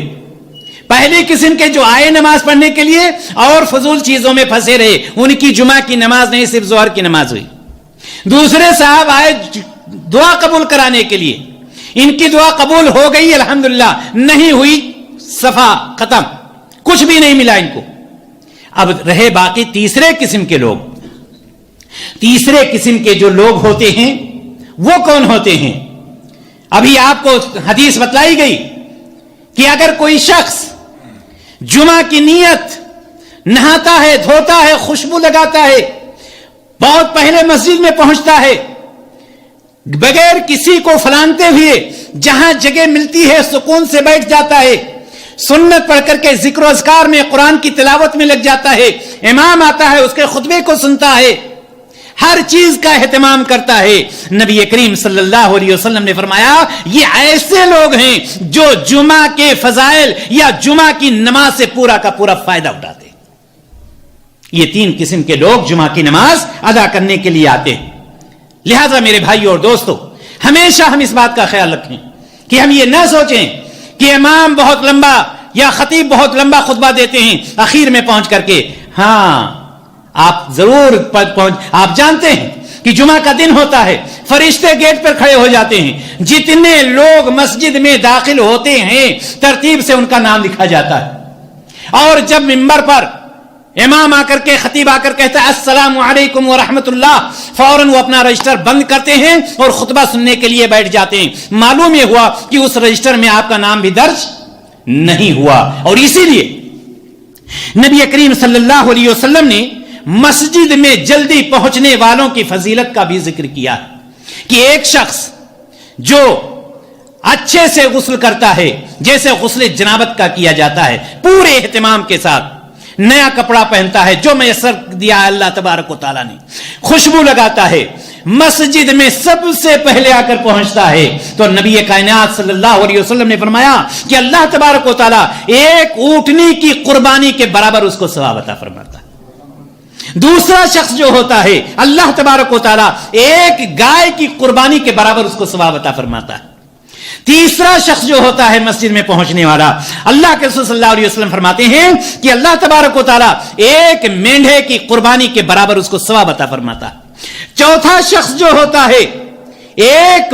پہلی قسم کے جو آئے نماز پڑھنے کے لیے اور فضول چیزوں میں پھنسے رہے, ان کی جمعہ کی نماز نہیں صرف ظہر کی نماز ہوئی. دوسرے صاحب آئے دعا قبول کرانے کے لیے, ان کی دعا قبول ہو گئی الحمدللہ, نہیں ہوئی صفا ختم, کچھ بھی نہیں ملا ان کو. اب رہے باقی تیسرے قسم کے لوگ. تیسرے قسم کے جو لوگ ہوتے ہیں وہ کون ہوتے ہیں؟ ابھی آپ کو حدیث بتلائی گئی کہ اگر کوئی شخص جمعہ کی نیت, نہاتا ہے, دھوتا ہے, خوشبو لگاتا ہے, بہت پہلے مسجد میں پہنچتا ہے, بغیر کسی کو فلانتے ہوئے جہاں جگہ ملتی ہے سکون سے بیٹھ جاتا ہے, سنت پڑھ کر کے ذکر و اذکار میں, قرآن کی تلاوت میں لگ جاتا ہے, امام آتا ہے اس کے خطبے کو سنتا ہے, ہر چیز کا اہتمام کرتا ہے. نبی کریم صلی اللہ علیہ وسلم نے فرمایا یہ ایسے لوگ ہیں جو جمعہ کے فضائل یا جمعہ کی نماز سے پورا کا پورا فائدہ اٹھاتے. یہ 3 قسم کے لوگ جمعہ کی نماز ادا کرنے کے لیے آتے ہیں. لہذا میرے بھائیو اور دوستو, ہمیشہ ہم اس بات کا خیال رکھیں کہ ہم یہ نہ سوچیں کہ امام بہت لمبا یا خطیب بہت لمبا خطبہ دیتے ہیں, اخیر میں پہنچ کر کے ہاں آپ ضرور آپ جانتے ہیں کہ جمعہ کا دن ہوتا ہے, فرشتے گیٹ پر کھڑے ہو جاتے ہیں, جتنے لوگ مسجد میں داخل ہوتے ہیں ترتیب سے ان کا نام لکھا جاتا ہے. اور جب منبر پر امام آ کر کے, خطیب آ کر کہتا ہے السلام علیکم ورحمۃ اللہ, فوراً وہ اپنا رجسٹر بند کرتے ہیں اور خطبہ سننے کے لیے بیٹھ جاتے ہیں. معلوم یہ ہوا کہ اس رجسٹر میں آپ کا نام بھی درج نہیں ہوا. اور اسی لیے نبی کریم صلی اللہ علیہ وسلم نے مسجد میں جلدی پہنچنے والوں کی فضیلت کا بھی ذکر کیا کہ ایک شخص جو اچھے سے غسل کرتا ہے, جیسے غسل جنابت کا کیا جاتا ہے, پورے اہتمام کے ساتھ نیا کپڑا پہنتا ہے جو میسر دیا ہے اللہ تبارک و تعالیٰ نے, خوشبو لگاتا ہے, مسجد میں سب سے پہلے آ کر پہنچتا ہے, تو نبی کائنات صلی اللہ علیہ وسلم نے فرمایا کہ اللہ تبارک و تعالیٰ ایک اونٹنی کی قربانی کے برابر اس کو ثواب عطا فرماتا ہے. دوسرا شخص جو ہوتا ہے اللہ تبارک و تعالیٰ ایک گائے کی قربانی کے برابر اس کو ثواب عطا فرماتا ہے. تیسرا شخص جو ہوتا ہے مسجد میں پہنچنے والا, اللہ کے رسول صلی اللہ علیہ وسلم فرماتے ہیں کہ اللہ تبارک و تعالیٰ ایک مینڈھے کی قربانی کے برابر اس کو ثواب عطا فرماتا ہے. چوتھا شخص جو ہوتا ہے ایک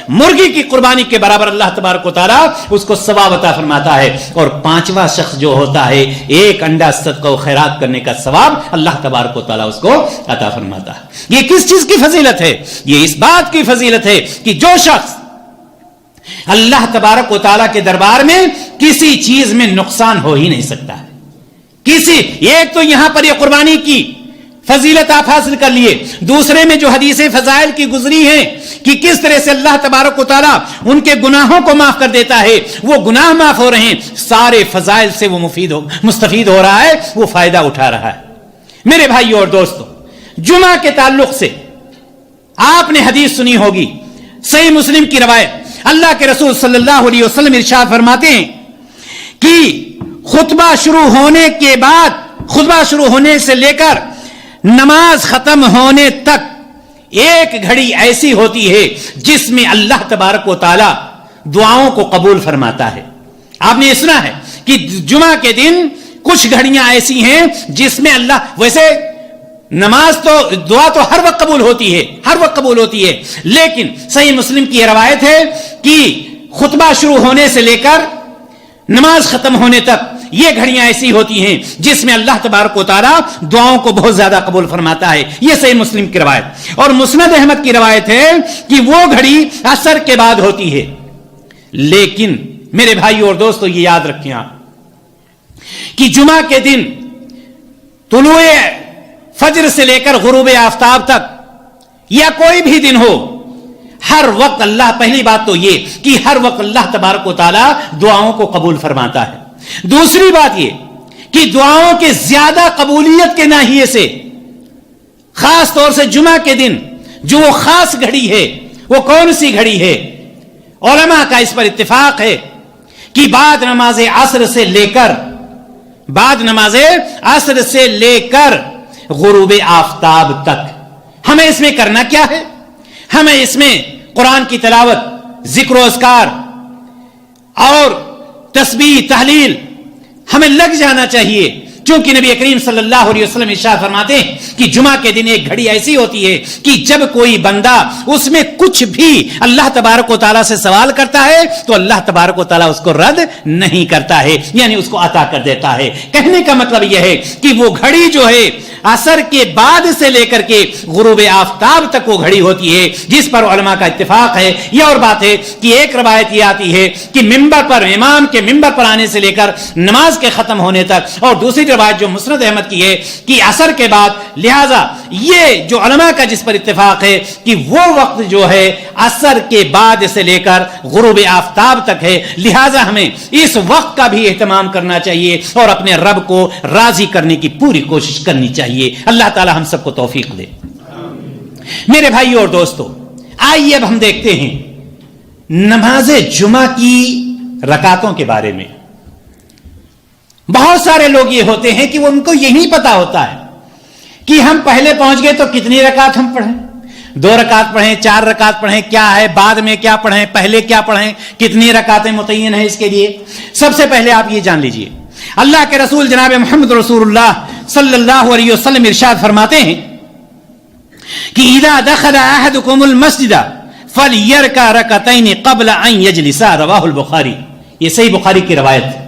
مرغی کی قربانی کے برابر اللہ تبارک و تعالیٰ اس کو ثواب عطا فرماتا ہے. اور 5واں شخص جو ہوتا ہے ایک انڈا صدقہ و خیرات کرنے کا ثواب اللہ تبارک و تعالیٰ اس کو عطا فرماتا ہے. یہ کس چیز کی فضیلت ہے؟ یہ اس بات کی فضیلت ہے کہ جو شخص اللہ تبارک و تعالیٰ کے دربار میں کسی چیز میں نقصان ہو ہی نہیں سکتا ہے. ایک تو یہاں پر یہ قربانی کی فضیلت آپ حاصل کر لیے, دوسرے میں جو حدیثیں فضائل کی گزری ہیں کہ کس طرح سے اللہ تبارک و تعالیٰ ان کے گناہوں کو معاف کر دیتا ہے, وہ گناہ معاف ہو رہے ہیں, سارے فضائل سے وہ مستفید ہو رہا ہے, وہ فائدہ اٹھا رہا ہے. میرے بھائیو اور دوستو, جمعہ کے تعلق سے آپ نے حدیث سنی ہوگی, صحیح مسلم کی روایت, اللہ کے رسول صلی اللہ علیہ وسلم ارشاد فرماتے ہیں کہ خطبہ شروع ہونے کے بعد، خطبہ شروع ہونے سے لے کر نماز ختم ہونے تک ایک گھڑی ایسی ہوتی ہے جس میں اللہ تبارک و تعالی دعاؤں کو قبول فرماتا ہے. آپ نے یہ سنا ہے کہ جمعہ کے دن کچھ گھڑیاں ایسی ہیں جس میں اللہ، ویسے نماز تو دعا تو ہر وقت قبول ہوتی ہے، ہر وقت قبول ہوتی ہے، لیکن صحیح مسلم کی یہ روایت ہے کہ خطبہ شروع ہونے سے لے کر نماز ختم ہونے تک یہ گھڑیاں ایسی ہوتی ہیں جس میں اللہ تبارک و تعالیٰ دعاؤں کو بہت زیادہ قبول فرماتا ہے. یہ صحیح مسلم کی روایت. اور مسند احمد کی روایت ہے کہ وہ گھڑی عصر کے بعد ہوتی ہے. لیکن میرے بھائی اور دوستو یہ یاد رکھیں آپ کہ جمعہ کے دن طلوع فجر سے لے کر غروب آفتاب تک یا کوئی بھی دن ہو، ہر وقت اللہ، پہلی بات تو یہ کہ ہر وقت اللہ تبارک و تعالیٰ دعاؤں کو قبول فرماتا ہے. دوسری بات یہ کہ دعاؤں کے زیادہ قبولیت کے ناحیے سے خاص طور سے جمعہ کے دن جو وہ خاص گھڑی ہے، وہ کون سی گھڑی ہے؟ علماء کا اس پر اتفاق ہے کہ بعد نماز عصر سے لے کر غروب آفتاب تک. ہمیں اس میں کرنا کیا ہے؟ ہمیں اس میں قرآن کی تلاوت، ذکر و اذکار اور تسبیح تحلیل ہمیں لگ جانا چاہیے، چونکہ نبی کریم صلی اللہ علیہ وسلم ارشاد فرماتے ہیں کہ جمعہ کے دن ایک گھڑی ایسی ہوتی ہے کہ جب کوئی بندہ اس میں کچھ بھی اللہ تبارک و تعالیٰ سے سوال کرتا ہے تو اللہ تبارک و تعالیٰ اس کو رد نہیں کرتا ہے، یعنی اس کو عطا کر دیتا ہے. کہنے کا مطلب یہ ہے کہ وہ گھڑی جو ہے عصر کے بعد سے لے کر کے غروب آفتاب تک وہ گھڑی ہوتی ہے جس پر علماء کا اتفاق ہے. یہ اور بات ہے کہ ایک روایت یہ آتی ہے کہ ممبر پر، امام کے ممبر پر آنے سے لے کر نماز کے ختم ہونے تک، اور دوسری روایت جو مسند احمد کی ہے کہ عصر کے بعد. لہذا یہ جو علماء کا جس پر اتفاق ہے کہ وہ وقت جو ہے عصر کے بعد سے لے کر غروب آفتاب تک ہے، لہذا ہمیں اس وقت کا بھی اہتمام کرنا چاہیے اور اپنے رب کو راضی کرنے کی پوری کوشش کرنی چاہیے. اللہ تعالی ہم سب کو توفیق دے. میرے بھائیو اور دوستو، آئیے اب ہم دیکھتے ہیں نماز جمعہ کی رکعتوں کے بارے میں. بہت سارے لوگ یہ ہوتے ہیں کہ ان کو یہی پتا ہوتا ہے کہ ہم پہلے پہنچ گئے تو کتنی رکعت ہم پڑھیں، 2 رکعت پڑھیں، 4 رکعت پڑھیں، کیا ہے بعد میں کیا پڑھیں، پہلے کیا پڑھیں، کتنی رکعتیں متعین ہیں اس کے لیے. سب سے پہلے آپ یہ جان لیجئے اللہ کے رسول جناب محمد رسول اللہ صلی اللہ علیہ وسلم ارشاد فرماتے ہیں کہ اذا دخل احدكم المسجد فليركع ركعتين قبل ان يجلس، رواہ البخاری. یہ صحیح بخاری کی روایت ہے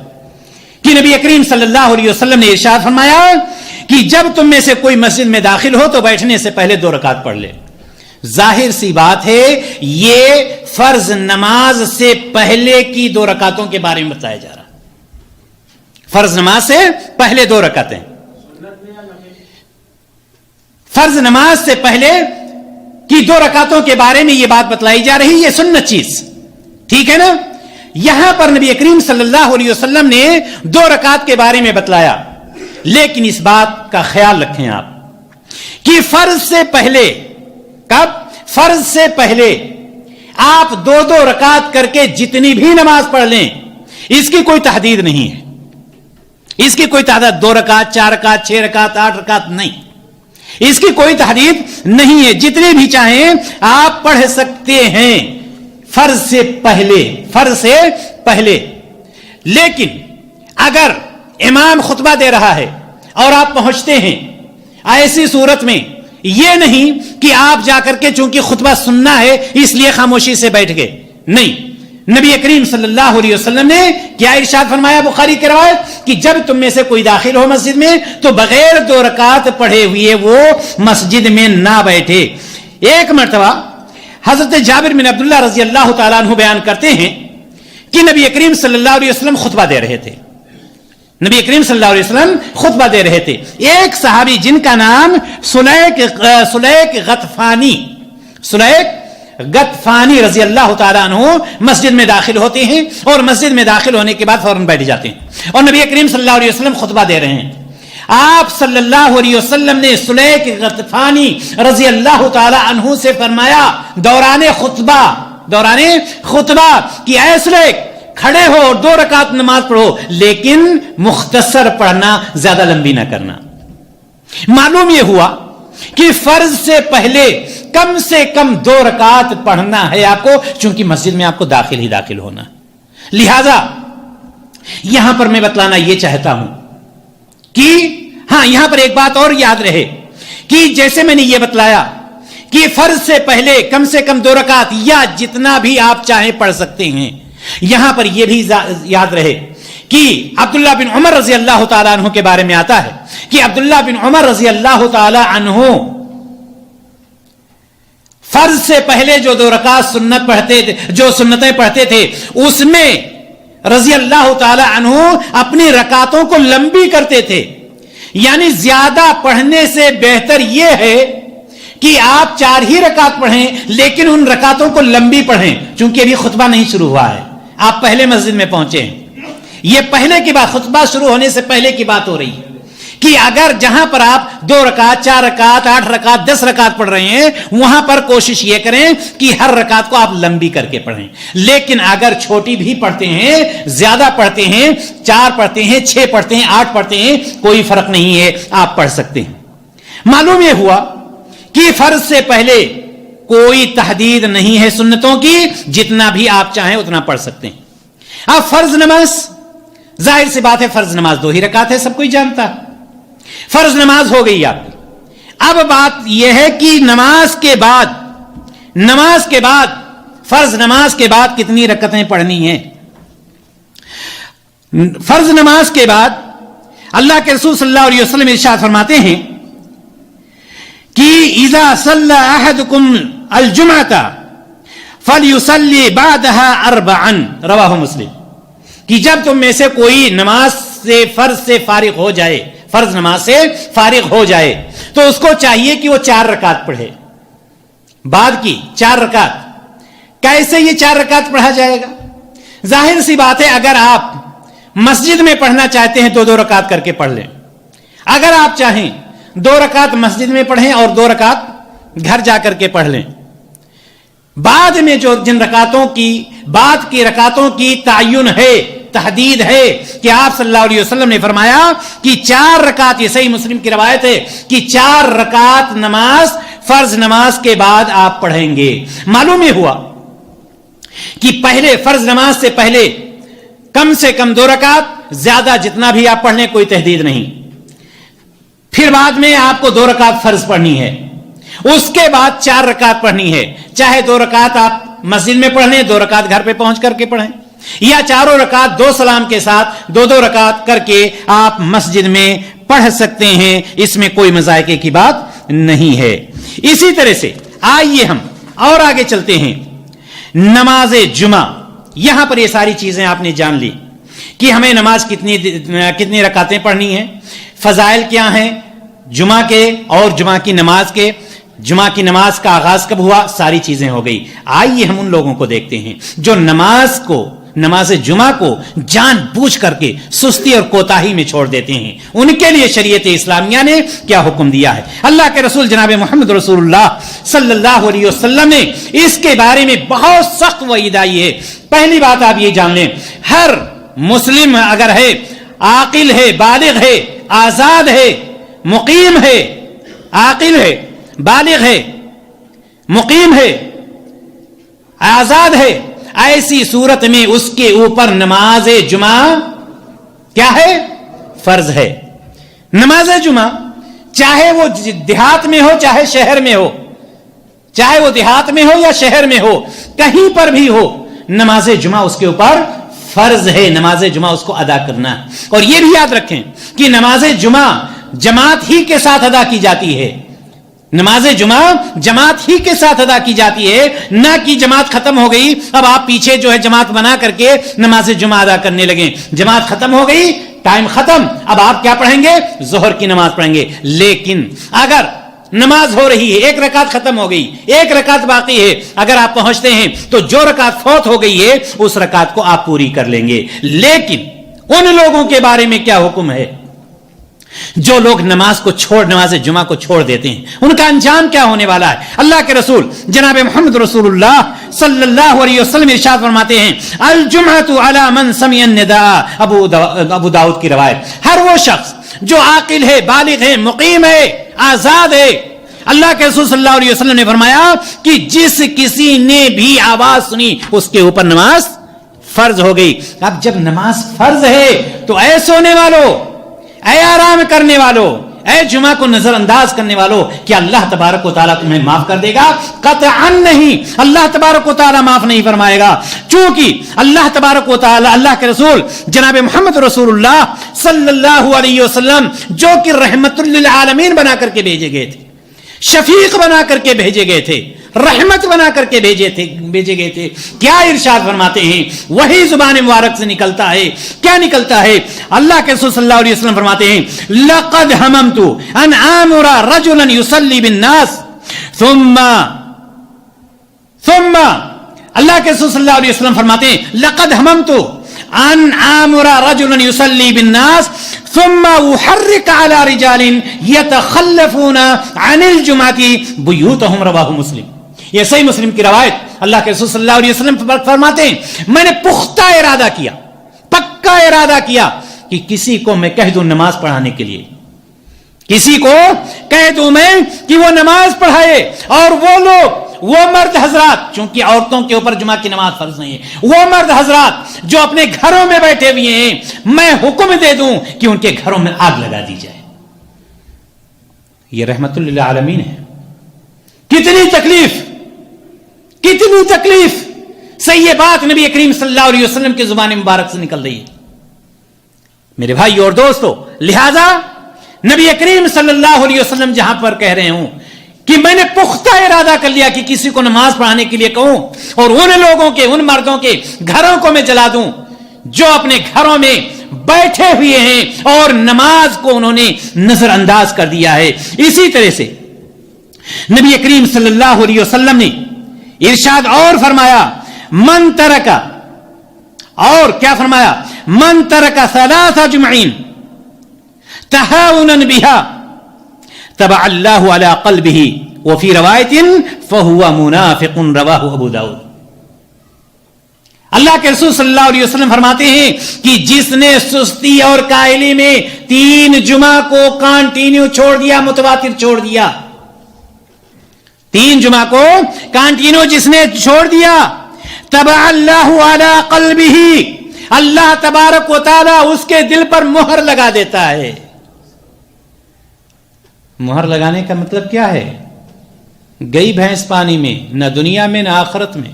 کہ نبی کریم صلی اللہ علیہ وسلم نے ارشاد فرمایا کہ جب تم میں سے کوئی مسجد میں داخل ہو تو بیٹھنے سے پہلے 2 رکعت پڑھ لے. ظاہر سی بات ہے یہ فرض نماز سے پہلے کی 2 رکعتوں کے بارے میں بتایا جا رہا. فرض نماز سے پہلے 2 رکعتیں، فرض نماز سے پہلے کی 2 رکعتوں کے بارے میں یہ بات بتلائی جا رہی. یہ سنت چیز، ٹھیک ہے نا. یہاں پر نبی کریم صلی اللہ علیہ وسلم نے 2 رکعت کے بارے میں بتلایا، لیکن اس بات کا خیال رکھیں آپ کہ فرض سے پہلے، کب؟ فرض سے پہلے آپ 2 رکعت کر کے جتنی بھی نماز پڑھ لیں، اس کی کوئی تحدید نہیں ہے. اس کی کوئی تعداد 2 رکعت، 4 رکعت، 6 رکعت، 8 رکعت نہیں، اس کی کوئی تحدید نہیں ہے. جتنے بھی چاہیں آپ پڑھ سکتے ہیں فرض سے پہلے، فرض سے پہلے. لیکن اگر امام خطبہ دے رہا ہے اور آپ پہنچتے ہیں، ایسی صورت میں یہ نہیں کہ آپ جا کر کے چونکہ خطبہ سننا ہے اس لیے خاموشی سے بیٹھ گئے. نہیں، نبی کریم صلی اللہ علیہ وسلم نے کیا ارشاد فرمایا بخاری کی روایت کہ جب تم میں سے کوئی داخل ہو مسجد میں تو بغیر 2 رکعت پڑھے ہوئے وہ مسجد میں نہ بیٹھے. ایک مرتبہ حضرت جابر بن عبداللہ رضی اللہ تعالیٰ عنہ بیان کرتے ہیں کہ نبی کریم صلی اللہ علیہ وسلم خطبہ دے رہے تھے. نبی کریم صلی اللہ علیہ وسلم خطبہ دے رہے تھے. ایک صحابی جن کا نام سلیک غطفانی رضی اللہ تعالیٰ عنہ مسجد میں داخل ہوتے ہیں اور مسجد میں داخل ہونے کے بعد فوراً بیٹھ جاتے ہیں اور نبی کریم صلی اللہ علیہ وسلم خطبہ دے رہے ہیں. آپ صلی اللہ علیہ وسلم نے سلیک غطفانی رضی اللہ تعالیٰ عنہ سے فرمایا دوران خطبہ کہ اے سلیک، کھڑے ہو اور 2 رکعت نماز پڑھو، لیکن مختصر پڑھنا، زیادہ لمبی نہ کرنا۔ معلوم یہ ہوا کہ فرض سے پہلے کم سے کم 2 رکعت پڑھنا ہے آپ کو، چونکہ مسجد میں آپ کو داخل ہی داخل ہونا۔ لہذا یہاں پر میں بتلانا یہ چاہتا ہوں کہ ہاں، یہاں پر ایک بات اور یاد رہے کہ جیسے میں نے یہ بتلایا کہ فرض سے پہلے کم سے کم 2 رکعت یا جتنا بھی آپ چاہیں پڑھ سکتے ہیں، یہاں پر یہ بھی یاد رہے کہ عبداللہ بن عمر رضی اللہ تعالیٰ عنہ کے بارے میں آتا ہے کہ عبداللہ بن عمر رضی اللہ تعالیٰ عنہ فرض سے پہلے جو 2 رکعت سنت پڑھتے تھے، جو سنتیں پڑھتے تھے، اس میں رضی اللہ تعالیٰ عنہ اپنی رکعتوں کو لمبی کرتے تھے۔ یعنی زیادہ پڑھنے سے بہتر یہ ہے کہ آپ 4 ہی رکعت پڑھیں، لیکن ان رکعتوں کو لمبی پڑھیں، چونکہ ابھی خطبہ نہیں شروع ہوا ہے، آپ پہلے مسجد میں پہنچے ہیں۔ یہ پہلے کی بات، خطبہ شروع ہونے سے پہلے کی بات ہو رہی ہے کہ اگر جہاں پر آپ 2 رکعت، 4 رکعت، 8 رکعت، 10 رکعت پڑھ رہے ہیں، وہاں پر کوشش یہ کریں کہ ہر رکعت کو آپ لمبی کر کے پڑھیں۔ لیکن اگر چھوٹی بھی پڑھتے ہیں، زیادہ پڑھتے ہیں، 4 پڑھتے ہیں، 6 پڑھتے ہیں، 8 پڑھتے ہیں، کوئی فرق نہیں ہے، آپ پڑھ سکتے ہیں۔ معلوم یہ ہوا کہ فرض سے پہلے کوئی تحدید نہیں ہے سنتوں کی، جتنا بھی آپ چاہیں اتنا پڑھ سکتے ہیں۔ اب فرض نماز، ظاہر سی بات ہے فرض نماز 2 ہی رکعت ہے، سب کوئی جانتا ہے۔ فرض نماز ہو گئی آپ کی۔ اب بات یہ ہے کہ نماز کے بعد فرض نماز کے بعد کتنی رکعتیں پڑھنی ہیں۔ فرض نماز کے بعد اللہ کے رسول صلی اللہ علیہ وسلم ارشاد فرماتے ہیں کہ اذا صلی احدکم الجمعۃ فلیصلی بعدها 4 رواہ مسلم، کہ جب تم میں سے کوئی نماز سے فرض سے فارغ ہو جائے، فرض نماز سے فارغ ہو جائے، تو اس کو چاہیے کہ وہ 4 رکعت پڑھے، بعد کی 4 رکعت۔ کیسے یہ 4 رکعت پڑھا جائے گا؟ ظاہر سی بات ہے، اگر آپ مسجد میں پڑھنا چاہتے ہیں تو 2 رکعت کر کے پڑھ لیں۔ اگر آپ چاہیں 2 رکعت مسجد میں پڑھیں اور 2 رکعت گھر جا کر کے پڑھ لیں۔ بعد میں جو جن رکعتوں کی، بعد کی رکعتوں کی تعین ہے، تحدید ہے کہ آپ صلی اللہ علیہ وسلم نے فرمایا کہ 4 رکعت، یہ صحیح مسلم کی روایت ہے کہ 4 رکعت نماز فرض نماز کے بعد آپ پڑھیں گے۔ معلوم یہ ہوا کہ پہلے فرض نماز سے پہلے کم سے کم 2 رکعت، زیادہ جتنا بھی آپ پڑھ لیں، کوئی تحدید نہیں۔ پھر بعد میں آپ کو 2 رکعت فرض پڑھنی ہے، اس کے بعد 4 رکعت پڑھنی ہے، چاہے 2 رکعت آپ مسجد میں پڑھ لیں، 2 رکعت گھر پہ پہنچ کر کے پڑھیں، یا 4 رکعت 2 سلام کے ساتھ 2 رکعت کر کے آپ مسجد میں پڑھ سکتے ہیں، اس میں کوئی مذائقے کی بات نہیں ہے۔ اسی طرح سے آئیے ہم اور آگے چلتے ہیں۔ نماز جمعہ، یہاں پر یہ ساری چیزیں آپ نے جان لی کہ ہمیں نماز کتنی رکعتیں پڑھنی ہیں، فضائل کیا ہیں جمعہ کے اور جمعہ کی نماز کے، جمعہ کی نماز کا آغاز کب ہوا، ساری چیزیں ہو گئی۔ آئیے ہم ان لوگوں کو دیکھتے ہیں جو نماز جمعہ کو جان بوجھ کر کے سستی اور کوتاہی میں چھوڑ دیتے ہیں، ان کے لیے شریعت اسلامیہ نے کیا حکم دیا ہے۔ اللہ کے رسول جناب محمد رسول اللہ صلی اللہ علیہ وسلم نے اس کے بارے میں بہت سخت وعید آئی ہے۔ پہلی بات آپ یہ جان لیں، ہر مسلم اگر ہے، عاقل ہے، بالغ ہے، آزاد ہے، مقیم ہے، عاقل ہے، بالغ ہے، مقیم ہے، آزاد ہے، ایسی صورت میں اس کے اوپر نماز جمعہ کیا ہے؟ فرض ہے۔ نماز جمعہ چاہے وہ دیہات میں ہو چاہے شہر میں ہو، چاہے وہ دیہات میں ہو یا شہر میں ہو، کہیں پر بھی ہو، نماز جمعہ اس کے اوپر فرض ہے، نماز جمعہ اس کو ادا کرنا۔ اور یہ بھی یاد رکھیں کہ نماز جمعہ جماعت ہی کے ساتھ ادا کی جاتی ہے، نماز جمعہ جماعت ہی کے ساتھ ادا کی جاتی ہے، نہ کہ جماعت ختم ہو گئی اب آپ پیچھے جو ہے جماعت بنا کر کے نماز جمعہ ادا کرنے لگیں۔ جماعت ختم ہو گئی، ٹائم ختم، اب آپ کیا پڑھیں گے؟ ظہر کی نماز پڑھیں گے۔ لیکن اگر نماز ہو رہی ہے، 1 رکعت ختم ہو گئی، 1 رکعت باقی ہے، اگر آپ پہنچتے ہیں تو جو رکعت فوت ہو گئی ہے اس رکعت کو آپ پوری کر لیں گے۔ لیکن ان لوگوں کے بارے میں کیا حکم ہے جو لوگ نماز جمعہ کو چھوڑ دیتے ہیں ان کا انجام کیا ہونے والا ہے؟ اللہ کے رسول جناب محمد رسول اللہ صلی اللہ علیہ وسلم ارشاد فرماتے ہیں الجمعۃ علی من سمع النداء، ابو داؤد کی روایت، ہر وہ شخص جو عاقل ہے، بالغ ہے، مقیم ہے، آزاد ہے، اللہ کے رسول صلی اللہ علیہ وسلم نے فرمایا کہ جس کسی نے بھی آواز سنی اس کے اوپر نماز فرض ہو گئی۔ اب جب نماز فرض ہے تو اے سونے والو، اے آرام کرنے والو، اے جمعہ کو نظر انداز کرنے والو، کیا اللہ تبارک و تعالیٰ تمہیں معاف کر دے گا؟ قطعاً نہیں، اللہ تبارک و تعالیٰ معاف نہیں فرمائے گا، چونکہ اللہ تبارک و تعالیٰ، اللہ کے رسول جناب محمد رسول اللہ صلی اللہ علیہ وسلم جو کہ رحمت للعالمین بنا کر کے بھیجے گئے تھے، شفیق بنا کر کے بھیجے گئے تھے، رحمت بنا کر کے بھیجے گئے تھے، کیا ارشاد فرماتے ہیں؟ وہی زبان مبارک سے نکلتا ہے، کیا نکلتا ہے؟ اللہ کے رسول صلی اللہ علیہ وسلم فرماتے ہیں لقد ہممت ان آمر رجلا يصلي بالناس ثم اللہ کے رسول صلی اللہ علیہ وسلم فرماتے ہیں لقد ہممت ان آمر رجلا يصلي بالناس ثم احرك على رجال يتخلفون عن الجمعة بيوتهم، رواہ مسلم۔ یہ صحیح مسلم کی روایت، اللہ کے رسول صلی اللہ علیہ وسلم فرماتے ہیں میں نے پختہ ارادہ کیا، پکا ارادہ کیا کہ کسی کو میں کہہ دوں نماز پڑھانے کے لیے، کسی کو کہہ دوں میں کہ وہ نماز پڑھائے، اور وہ لوگ، وہ مرد حضرات، چونکہ عورتوں کے اوپر جمعہ کی نماز فرض نہیں ہے، وہ مرد حضرات جو اپنے گھروں میں بیٹھے ہوئے ہیں میں حکم دے دوں کہ ان کے گھروں میں آگ لگا دی جائے۔ یہ رحمت للعالمین ہے۔ کتنی تکلیف سے یہ بات نبی کریم صلی اللہ علیہ وسلم کی زبان مبارک سے نکل رہی ہے۔ میرے بھائی اور دوستو، لہذا نبی کریم صلی اللہ علیہ وسلم جہاں پر کہہ رہے ہوں کہ میں نے پختہ ارادہ کر لیا کہ کسی کو نماز پڑھانے کے لیے کہوں اور ان لوگوں کے، ان مردوں کے گھروں کو میں جلا دوں جو اپنے گھروں میں بیٹھے ہوئے ہیں اور نماز کو انہوں نے نظر انداز کر دیا ہے، اسی طرح سے نبی کریم صلی اللہ علیہ وسلم نے ارشاد اور فرمایا من ترک، اور کیا فرمایا؟ من ترک ثلاث جمعین تہاونا بها طبع اللہ علی قلبہ وفی روایت فہو منافق، رواہ ابو داؤد۔ اللہ کے رسول صلی اللہ علیہ وسلم فرماتے ہیں کہ جس نے سستی اور کائلی میں 3 جمعہ کو کانٹینیو چھوڑ دیا، متواتر چھوڑ دیا، 3 جمعہ کو کانٹینیو جس نے چھوڑ دیا، طبع اللہ علی قلبہ، اللہ تبارک و تعالی اس کے دل پر مہر لگا دیتا ہے۔ مہر لگانے کا مطلب کیا ہے؟ گئی بھینس پانی میں، نہ دنیا میں نہ آخرت میں۔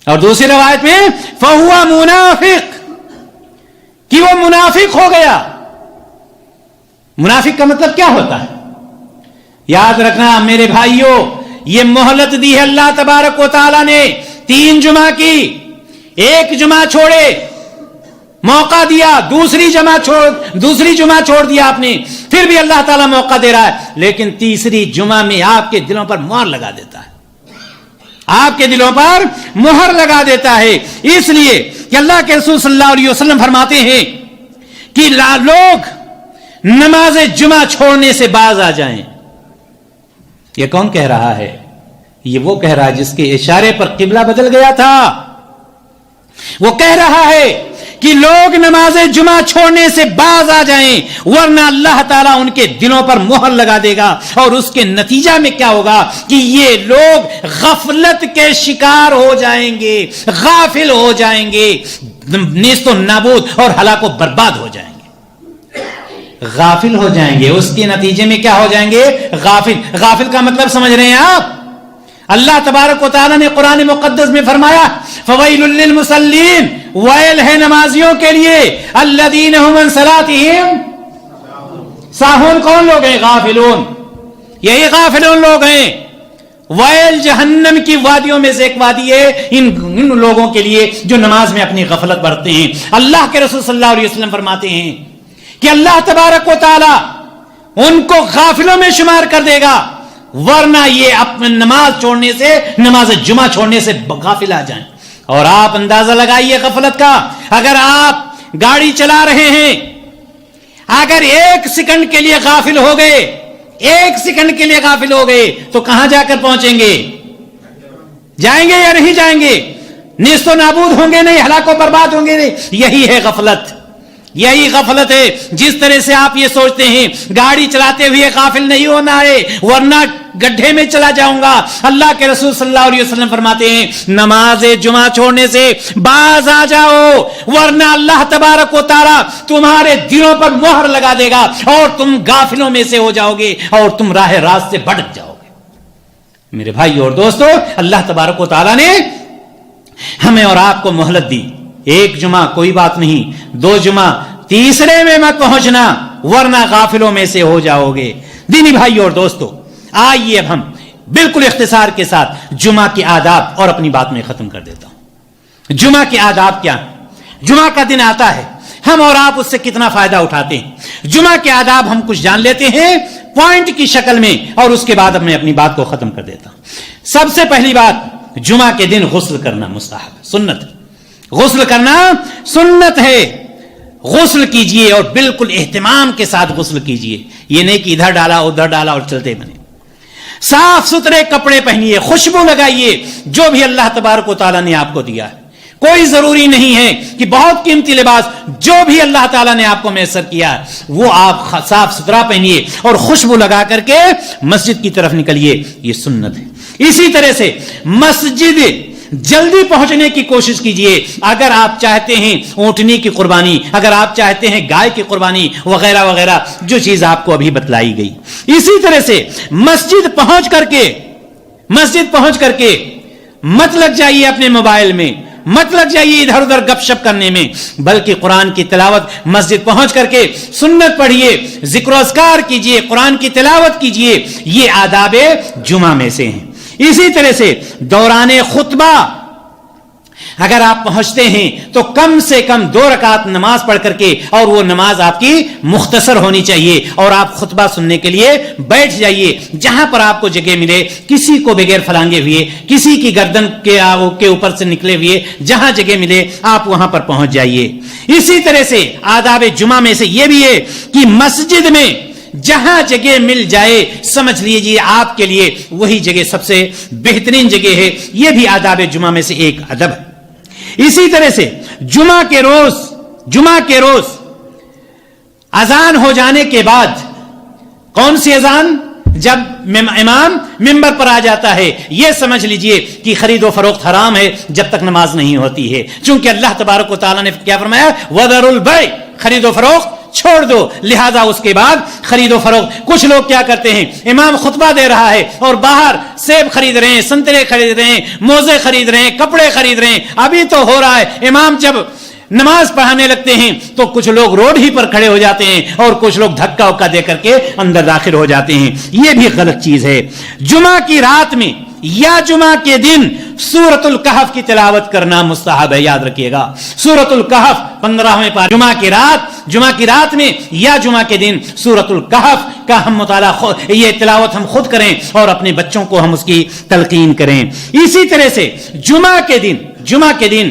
اور دوسری روایت میں فہو منافق، کہ وہ منافق ہو گیا۔ منافق کا مطلب کیا ہوتا ہے؟ یاد رکھنا میرے بھائیوں، یہ مہلت دی ہے اللہ تبارک و تعالی نے 3 جمعہ کی، 1 جمعہ چھوڑے موقع دیا، دوسری جمعہ چھوڑ دیا آپ نے، پھر بھی اللہ تعالیٰ موقع دے رہا ہے، لیکن تیسری جمعہ میں آپ کے دلوں پر مہر لگا دیتا ہے، آپ کے دلوں پر مہر لگا دیتا ہے۔ اس لیے کہ اللہ کے رسول صلی اللہ علیہ وسلم فرماتے ہیں کہ لوگ نماز جمعہ چھوڑنے سے باز آ جائیں۔ یہ کون کہہ رہا ہے؟ یہ وہ کہہ رہا ہے جس کے اشارے پر قبلہ بدل گیا تھا۔ وہ کہہ رہا ہے کہ لوگ نماز جمعہ چھوڑنے سے باز آ جائیں، ورنہ اللہ تعالیٰ ان کے دلوں پر مہر لگا دے گا، اور اس کے نتیجہ میں کیا ہوگا کہ یہ لوگ غفلت کے شکار ہو جائیں گے، غافل ہو جائیں گے، نیست و نابود اور ہلاک و برباد ہو جائیں گے، غافل ہو جائیں گے۔ اس کے نتیجے میں کیا ہو جائیں گے؟ غافل کا مطلب سمجھ رہے ہیں آپ؟ اللہ تبارک و تعالیٰ نے قرآن مقدس میں فرمایا فویل للمصلین، ویل ہے نمازیوں کے لیے، الذین هم عن صلاتهم ساہون۔ کون لوگ ہیں؟ غافلون، یہی غافلون لوگ ہیں۔ ویل جہنم کی وادیوں میں سے ایک وادی ہے ان لوگوں کے لیے جو نماز میں اپنی غفلت برتتے ہیں۔ اللہ کے رسول صلی اللہ علیہ وسلم فرماتے ہیں کہ اللہ تبارک و تعالی ان کو غافلوں میں شمار کر دے گا، ورنہ یہ اپنے نماز چھوڑنے سے، نماز جمعہ چھوڑنے سے غافل آ جائیں۔ اور آپ اندازہ لگائیے غفلت کا، اگر آپ گاڑی چلا رہے ہیں، اگر ایک سیکنڈ کے لیے غافل ہو گئے، ایک سیکنڈ کے لیے غافل ہو گئے تو کہاں جا کر پہنچیں گے؟ جائیں گے یا نہیں جائیں گے؟ نیست و نابود ہوں گے نہیں، ہلاک و برباد ہوں گے نہیں. یہی ہے غفلت، یہی غفلت ہے. جس طرح سے آپ یہ سوچتے ہیں گاڑی چلاتے ہوئے غافل نہیں ہونا ہے ورنہ گڈھے میں چلا جاؤں گا. اللہ کے رسول صلی اللہ علیہ وسلم فرماتے ہیں نماز جمعہ چھوڑنے سے باز آ جاؤ ورنہ اللہ تبارک و تعالی تمہارے دلوں پر مہر لگا دے گا اور تم غافلوں میں سے ہو جاؤ گے اور تم راہ راست سے بھٹک جاؤ گے. میرے بھائی اور دوستو، اللہ تبارک و تعالی نے ہمیں اور آپ کو مہلت دی. ایک جمعہ کوئی بات نہیں، 2 جمعہ، تیسرے میں مت پہنچنا ورنہ غافلوں میں سے ہو جاؤ گے. دینی بھائی اور دوستو، آئیے اب ہم بالکل اختصار کے ساتھ جمعہ کے آداب اور اپنی بات میں ختم کر دیتا ہوں. جمعہ کے آداب کیا ہیں؟ جمعہ کا دن آتا ہے، ہم اور آپ اس سے کتنا فائدہ اٹھاتے ہیں. جمعہ کے آداب ہم کچھ جان لیتے ہیں پوائنٹ کی شکل میں اور اس کے بعد اب میں اپنی بات کو ختم کر دیتا ہوں. سب سے پہلی بات، جمعہ کے دن غسل کرنا مستحب ہے، سنت. غسل کرنا سنت ہے. غسل کیجئے اور بالکل اہتمام کے ساتھ غسل کیجئے. یہ نہیں کہ ادھر ڈالا ادھر ڈالا اور چلتے بنے. صاف ستھرے کپڑے پہنیے، خوشبو لگائیے جو بھی اللہ تبارک و تعالیٰ نے آپ کو دیا ہے. کوئی ضروری نہیں ہے کہ بہت قیمتی لباس جو بھی اللہ تعالیٰ نے آپ کو میسر کیا ہے وہ آپ صاف ستھرا پہنیے اور خوشبو لگا کر کے مسجد کی طرف نکلیے. یہ سنت ہے. اسی طرح سے مسجد جلدی پہنچنے کی کوشش کیجئے. اگر آپ چاہتے ہیں اونٹنی کی قربانی، اگر آپ چاہتے ہیں گائے کی قربانی وغیرہ وغیرہ جو چیز آپ کو ابھی بتلائی گئی. اسی طرح سے مسجد پہنچ کر کے مت لگ جائیے اپنے موبائل میں، مت لگ جائیے ادھر ادھر گپ شپ کرنے میں، بلکہ قرآن کی تلاوت مسجد پہنچ کر کے سنت پڑھیے، ذکر و اذکار کیجئے، قرآن کی تلاوت کیجئے. یہ آداب جمعہ میں سے ہیں. اسی طرح سے دوران خطبہ اگر آپ پہنچتے ہیں تو کم سے کم 2 رکعت نماز پڑھ کر کے، اور وہ نماز آپ کی مختصر ہونی چاہیے، اور آپ خطبہ سننے کے لیے بیٹھ جائیے جہاں پر آپ کو جگہ ملے. کسی کو بغیر پھلانگے ہوئے، کسی کی گردن کے اوپر سے نکلے ہوئے جہاں جگہ ملے آپ وہاں پر پہنچ جائیے. اسی طرح سے آداب جمعہ میں سے یہ بھی ہے کہ مسجد میں جہاں جگہ مل جائے سمجھ لیجیے آپ کے لیے وہی جگہ سب سے بہترین جگہ ہے. یہ بھی آداب جمعہ میں سے ایک ادب ہے. اسی طرح سے جمعہ کے روز اذان ہو جانے کے بعد، کون سی اذان؟ جب امام منبر پر آ جاتا ہے یہ سمجھ لیجئے کہ خرید و فروخت حرام ہے جب تک نماز نہیں ہوتی ہے. چونکہ اللہ تبارک و تعالیٰ نے کیا فرمایا؟ وَذَرُوا الْبَيْعَ، خرید و فروخت چھوڑ دو. لہذا اس کے بعد خرید و فروخت. کچھ لوگ کیا کرتے ہیں، امام خطبہ دے رہا ہے اور باہر سیب خرید رہے ہیں، سنترے خرید رہے ہیں، موزے خرید رہے ہیں، کپڑے خرید رہے ہیں. ابھی تو ہو رہا ہے. امام جب نماز پڑھانے لگتے ہیں تو کچھ لوگ روڈ ہی پر کھڑے ہو جاتے ہیں اور کچھ لوگ دھکا وکا دے کر کے اندر داخل ہو جاتے ہیں. یہ بھی غلط چیز ہے. جمعہ کی رات میں یا جمعہ کے دن سورۃ الکہف کی تلاوت کرنا مستحب ہے. یاد رکھیے گا، سورۃ الکہف 15ویں پارہ جمعہ کی رات میں یا جمعہ کے دن سورۃ الکہف کا ہم مطالعہ، یہ تلاوت ہم خود کریں اور اپنے بچوں کو ہم اس کی تلقین کریں. اسی طرح سے جمعہ کے دن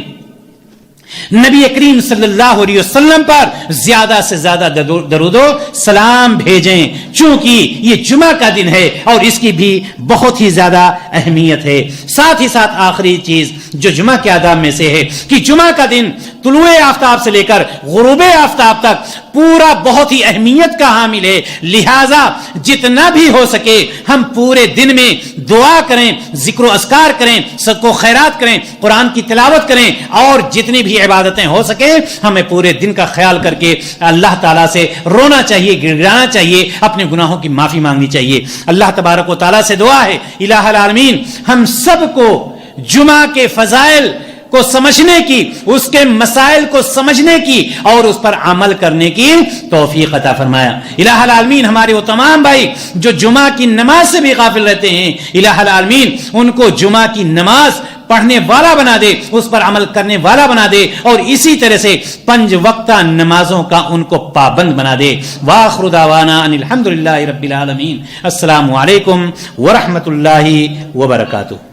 نبی کریم صلی اللہ علیہ وسلم پر زیادہ سے زیادہ درود و سلام بھیجیں، چونکہ یہ جمعہ کا دن ہے اور اس کی بھی بہت ہی زیادہ اہمیت ہے. ساتھ ہی ساتھ آخری چیز جو جمعہ کے آداب میں سے ہے کہ جمعہ کا دن طلوع آفتاب سے لے کر غروب آفتاب تک پورا بہت ہی اہمیت کا حامل ہے. لہذا جتنا بھی ہو سکے ہم پورے دن میں دعا کریں، ذکر و اذکار کریں، صدقہ و خیرات کریں، قرآن کی تلاوت کریں، اور جتنی بھی عبادتیں ہو سکے ہمیں پورے دن کا خیال کر کے اللہ تعالیٰ سے رونا چاہیے، گڑگڑانا چاہیے، اپنے گناہوں کی معافی مانگنی چاہیے. اللہ تبارک و تعالیٰ سے دعا ہے الہ العالمین ہم سب کو جمعہ کے فضائل کو سمجھنے کی، اس کے مسائل کو سمجھنے کی اور اس پر عمل کرنے کی توفیق عطا فرمایا. الہ العالمین ہمارے وہ تمام بھائی جو جمعہ کی نماز سے بھی غافل رہتے ہیں، الہ العالمین ان کو جمعہ کی نماز پڑھنے والا بنا دے، اس پر عمل کرنے والا بنا دے، اور اسی طرح سے 5 وقتہ نمازوں کا ان کو پابند بنا دے. وآخر دعوانا ان الحمدللہ رب العالمین. السلام علیکم ورحمۃ اللہ وبرکاتہ.